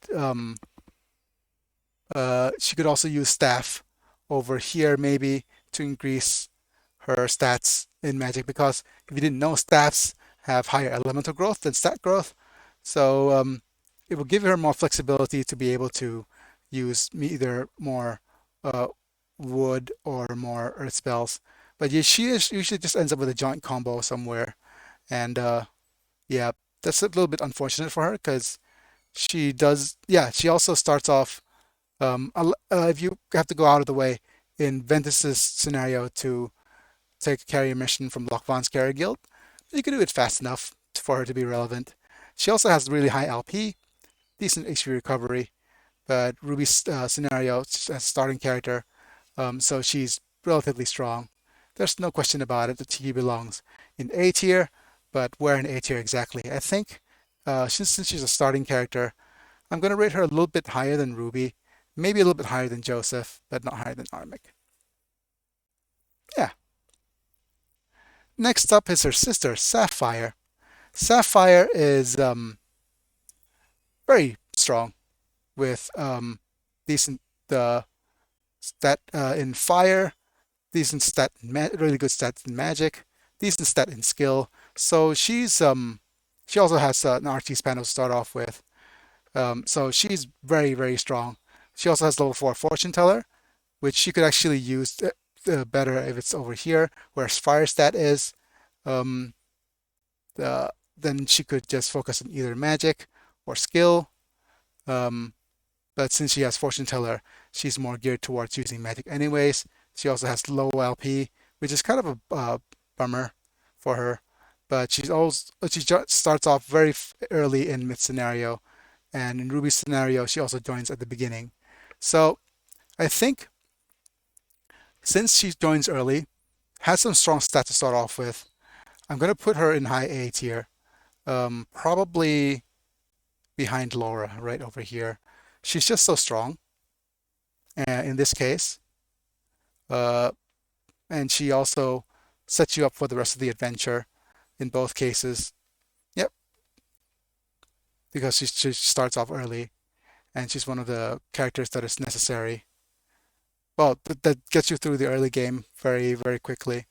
she could also use staff over here maybe to increase her stats in magic, because if you didn't know, staffs have higher elemental growth than stat growth. So it will give her more flexibility to be able to use either more uh, wood or more earth spells. But yeah, usually just ends up with a joint combo somewhere. And yeah, that's a little bit unfortunate for her because she does, yeah, she also starts off, if you have to go out of the way in Ventus's scenario to take a carrier mission from Lokvan's Carrier Guild, you can do it fast enough for her to be relevant. She also has really high LP, decent HP recovery, but Ruby's scenario as a starting character, so she's relatively strong. There's no question about it that she belongs in A tier, but where in A tier exactly? I think since she's a starting character, I'm going to rate her a little bit higher than Ruby, maybe a little bit higher than Joseph, but not higher than Armic. Yeah. Next up is her sister, Sapphire. Sapphire is very strong with decent stat in fire, decent stat in really good stats in magic, decent stat in skill. So she also has an Archie's panel to start off with. So she's very strong. She also has level 4 Fortune Teller, which she could actually use better if it's over here, where Fire stat is. Um, then she could just focus on either magic or skill. Um, but since she has Fortune Teller, she's more geared towards using magic anyways. She also has low LP, which is kind of a bummer for her. But she starts off very early in Myth scenario, and in Ruby scenario, she also joins at the beginning. So I think since she joins early, has some strong stats to start off with, I'm going to put her in high A tier, probably behind Laura right over here. She's just so strong in this case. Uh, and she also sets you up for the rest of the adventure in both cases. Yep, because she starts off early and she's one of the characters that is necessary. Well, that gets you through the early game very, very quickly.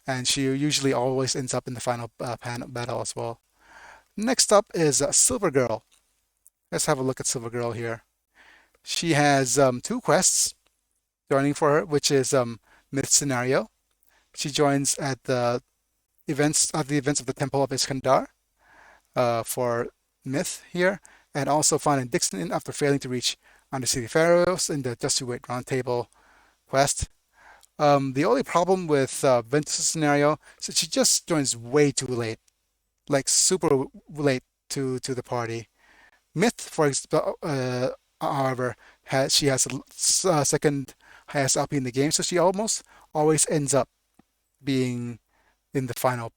And she usually always ends up in the final battle as well. Next up is Silver Girl. Let's have a look at Silver Girl here. She has two quests joining for her, which is Myth scenario. She joins at the events of the Temple of Iskandar for Myth here, and also finding Dixon after failing to reach Undercity Pharaohs in the Just You Wait Roundtable quest. The only problem with Ventus' scenario is that she just joins way too late, like super late to the party. Myth, for example, however, she has a second highest LP in the game, so she almost always ends up being in the final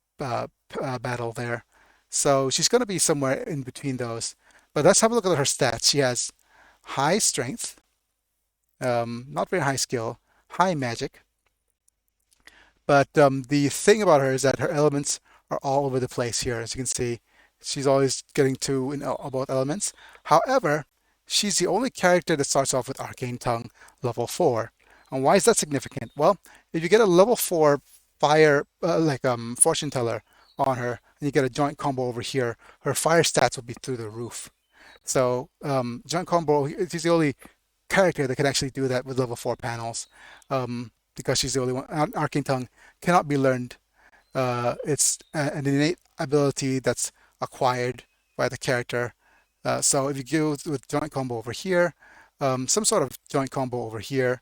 battle there. So she's going to be somewhere in between those. But let's have a look at her stats. She has high strength, not very high skill, high magic. But the thing about her is that her elements are all over the place here. As you can see, she's always getting to both elements. However, she's the only character that starts off with Arcane Tongue level 4. And why is that significant? Well, if you get a level 4 fire, Fortune Teller on her, and you get a joint combo over here, her fire stats will be through the roof. So joint combo, she's the only character that can actually do that with level 4 panels, because she's the only one. Arcane Tongue cannot be learned. It's an innate ability that's acquired by the character. So if you go with joint combo over here, some sort of joint combo over here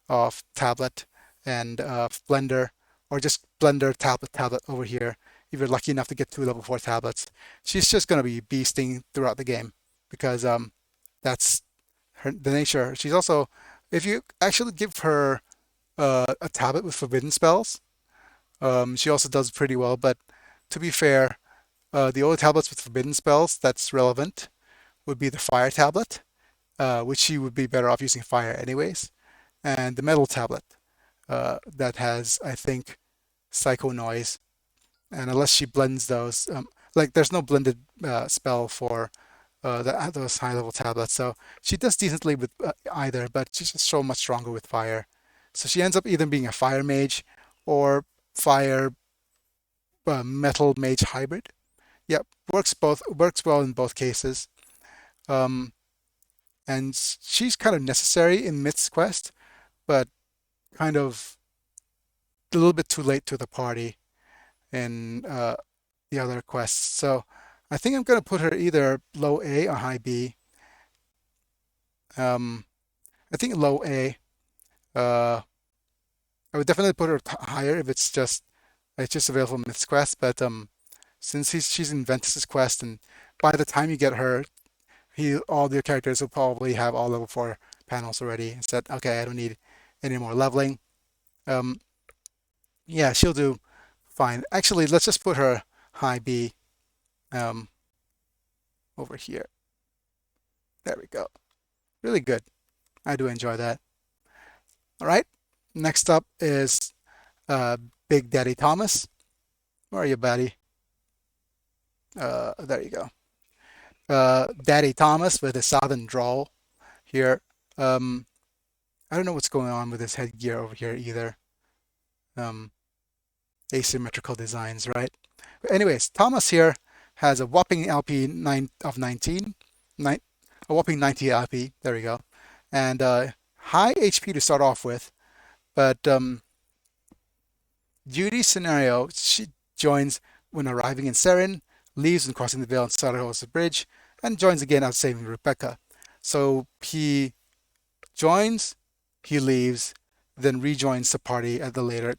of tablet and blender, or just blender tablet over here, if you're lucky enough to get 2 level 4 tablets, she's just going to be beasting throughout the game because that's the nature. She's also, if you actually give her a tablet with forbidden spells, she also does pretty well. But to be fair, the only tablets with forbidden spells that's relevant would be the fire tablet, which she would be better off using fire anyways, and the metal tablet that has, I think, psycho noise. And unless she blends those, like there's no blended spell for those high level tablets, so she does decently with either, but she's just so much stronger with fire. So she ends up either being a fire mage or fire metal mage hybrid. Yep, works well in both cases. Um, and she's kind of necessary in Myth's quest, but kind of a little bit too late to the party in the other quests. So I think I'm going to put her either low A or high B. I think low A. I would definitely put her higher if it's just available in Myth's quest, but since she's in Ventus's quest, and by the time you get her, all the characters will probably have all level 4 panels already. Instead, okay, I don't need any more leveling. Yeah, she'll do fine. Actually, let's just put her high B over here. There we go. Really good. I do enjoy that. All right. Next up is Big Daddy Thomas. Where are you, buddy? There you go. Daddy Thomas with a southern drawl here. I don't know what's going on with his headgear over here either. Asymmetrical designs, right? Anyways, Thomas here has a whopping LP 19, a whopping 90 LP. There we go, and high HP to start off with. But Judy's scenario, she joins when arriving in Seren leaves and crossing the veil and Sarahos the bridge, and joins again after saving Rebecca. So he joins, he leaves, then rejoins the party at the later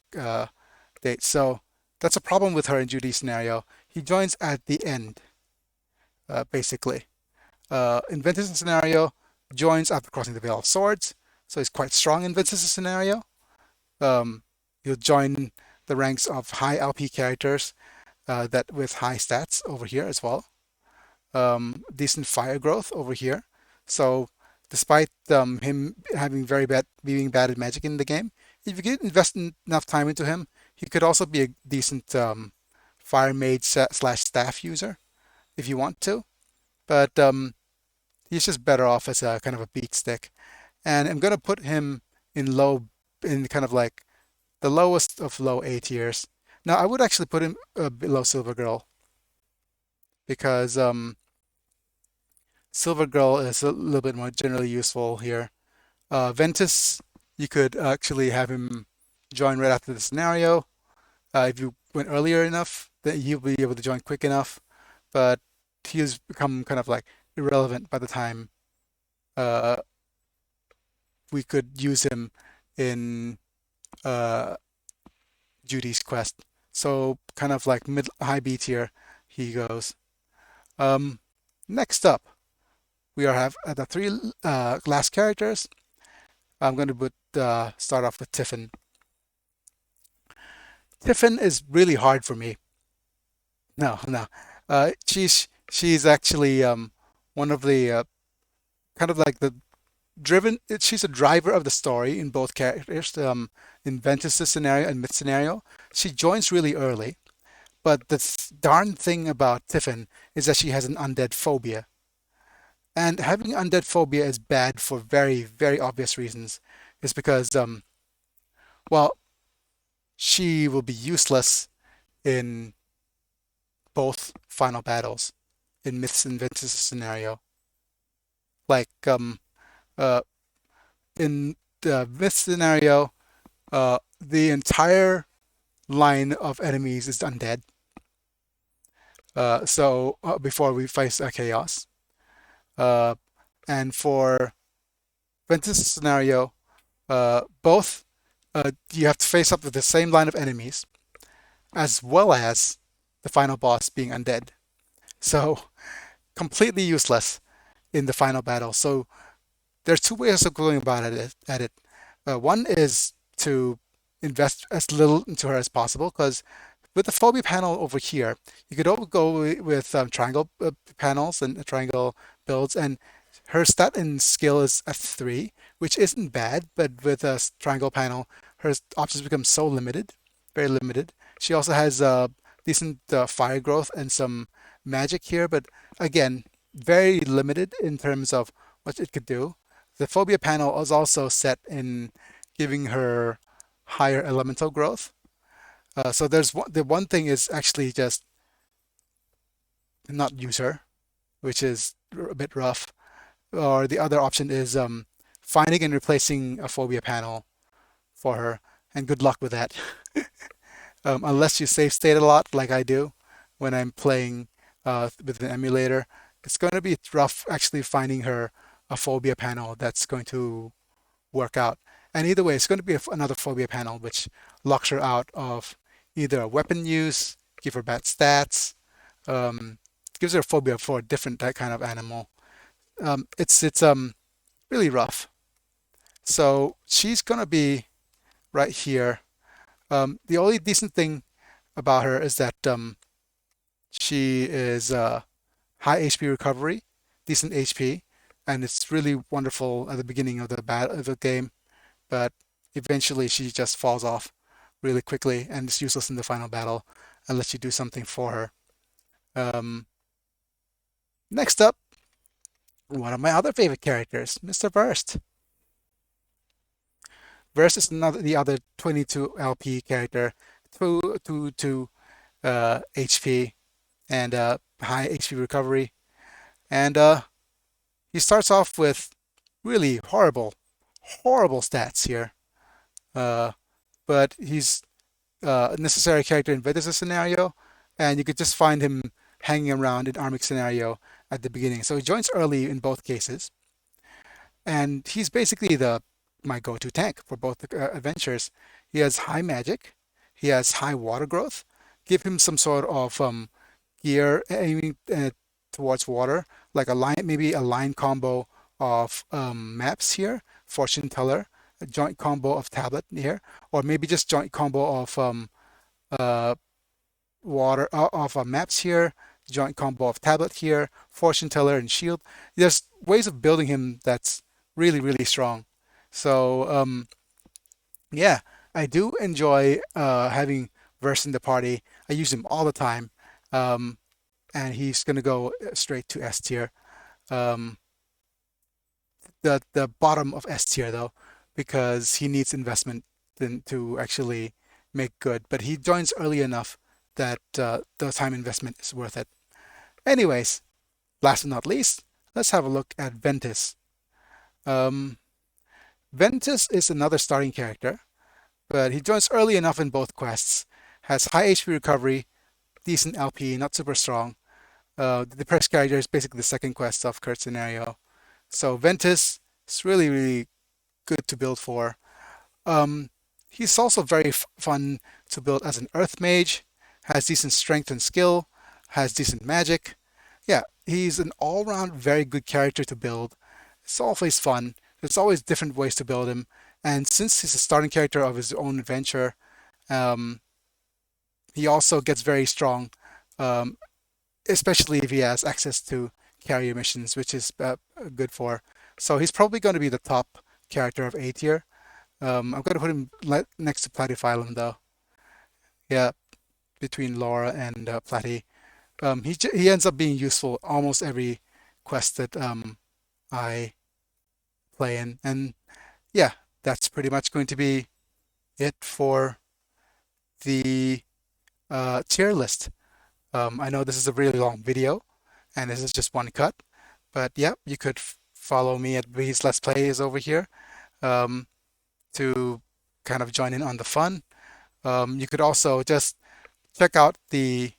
date. So that's a problem with her in Judy's scenario. He joins at the end, basically. In Ventus' scenario, joins after crossing the Veil of Swords, so he's quite strong in Ventus' scenario. Um, he'll join the ranks of high LP characters that with high stats over here as well. Decent fire growth over here. So despite him having being bad at magic in the game, if you could invest enough time into him, he could also be a decent fire mage slash staff user if you want to. But he's just better off as a kind of a beat stick. And I'm gonna put him in in kind of like the lowest of low A tiers. Now I would actually put him below Silver Girl because Silver Girl is a little bit more generally useful here. Ventus, you could actually have him join right after the scenario. If you went earlier enough, then he'll be able to join quick enough. But he's become kind of like irrelevant by the time uh, we could use him in uh, Judy's quest. So kind of like mid high B tier he goes. Um, Next up, we have the three last characters. I'm going to start off with Tiffin. Tiffin is really hard for me. No, no. She's actually one of the kind of like the driven. She's a driver of the story in both characters. In Ventus' scenario and Myth scenario, she joins really early. But the darn thing about Tiffin is that she has an undead phobia. And having undead phobia is bad for very, very obvious reasons. It's because, well, she will be useless in both final battles in Myths and Ventus scenario. Like, uh, in the Myth scenario, the entire line of enemies is undead. Before we face chaos. Uh, and for Ventus scenario, both you have to face up with the same line of enemies, as well as the final boss being undead. So completely useless in the final battle. So there's two ways of going about it. One is to invest as little into her as possible, because with the phobia panel over here, you could go with triangle panels and triangle builds, and her stat and skill is F3, which isn't bad, but with a triangle panel, her options become so limited, very limited. She also has decent fire growth and some magic here, but again, very limited in terms of what it could do. The phobia panel is also set in giving her higher elemental growth. So the one thing is actually just not use her, which is a bit rough. Or the other option is finding and replacing a phobia panel for her, and good luck with that. Unless you save state a lot, like I do when I'm playing with an emulator, it's going to be rough actually finding her a phobia panel that's going to work out. And either way, it's going to be another phobia panel which locks her out of either a weapon use, give her bad stats, um, gives her a phobia for a different that kind of animal. It's really rough. So she's gonna be right here. The only decent thing about her is that she is high HP recovery, decent HP, and it's really wonderful at the beginning of the game, but eventually she just falls off really quickly and is useless in the final battle unless you do something for her. Um, Next up, one of my other favorite characters, Mr. Vurst. Vurst is the other 22 LP character, 2 HP and high HP recovery. And he starts off with really horrible stats here. Uh, but he's a necessary character in Ventus' scenario, and you could just find him hanging around in Armic scenario at the beginning. So he joins early in both cases, and he's basically the my go-to tank for both adventures. He has high magic, he has high water growth. Give him some sort of gear aiming towards water, like a line, maybe a line combo of maps here, fortune teller, a joint combo of tablet here, or maybe just joint combo of uh, water of maps here, joint combo of tablet here, fortune teller and shield. There's ways of building him that's really really strong. So yeah, I do enjoy having Verse in the party. I use him all the time, um, and he's gonna go straight to S tier. Um, the bottom of S tier though, because he needs investment to actually make good. But he joins early enough that the time investment is worth it. Anyways, last but not least, let's have a look at Ventus. Um, Ventus is another starting character, but he joins early enough in both quests. Has high HP recovery, decent LP, not super strong. The depressed character is basically the second quest of Kurt's scenario. So Ventus is really, really good to build for. Um, he's also very fun to build as an Earth Mage, has decent strength and skill, has decent magic. Yeah, he's an all-round very good character to build. It's always fun. There's always different ways to build him. And since he's a starting character of his own adventure, um, he also gets very strong, um, especially if he has access to carrier missions, which is good for. So he's probably going to be the top character of A tier. I'm going to put him next to Platy though. Yeah, between Laura and Platy. He ends up being useful almost every quest that I play in. And yeah, that's pretty much going to be it for the tier list. I know this is a really long video, and this is just one cut, but yeah, you could follow me at Biggy's Let's Plays over here um, to kind of join in on the fun. You could also just check out the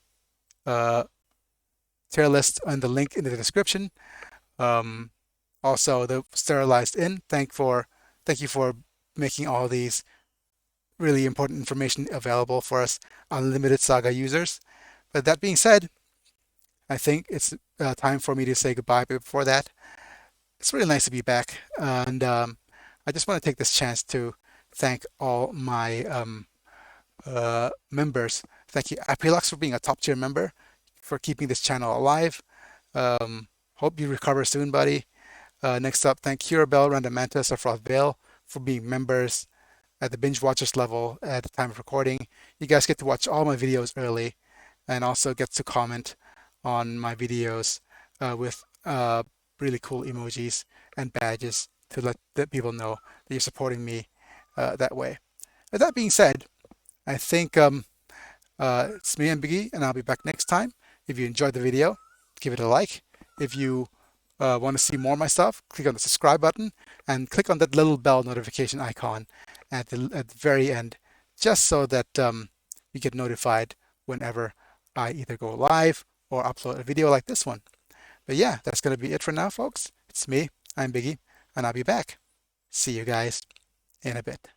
uh, tier list and the link in the description. Um, Also, the sterilized inn. Thank you for making all these really important information available for us unlimited Saga users. But that being said, I think it's time for me to say goodbye. But before that, it's really nice to be back, and I just want to take this chance to thank all my members. Thank you, Aprilux, for being a top tier member, for keeping this channel alive. Hope you recover soon, buddy. Next up, thank Hiro, Randomantis, or Froth Vale for being members at the binge watchers level at the time of recording. You guys get to watch all my videos early and also get to comment on my videos with really cool emojis and badges to let people know that you're supporting me that way. With that being said, I think it's me and Biggy, and I'll be back next time. If you enjoyed the video, give it a like. If you want to see more of my stuff, click on the subscribe button and click on that little bell notification icon at the very end, just so that you get notified whenever I either go live or upload a video like this one. But yeah, that's going to be it for now, folks. It's me, I'm Biggy, and I'll be back. See you guys in a bit.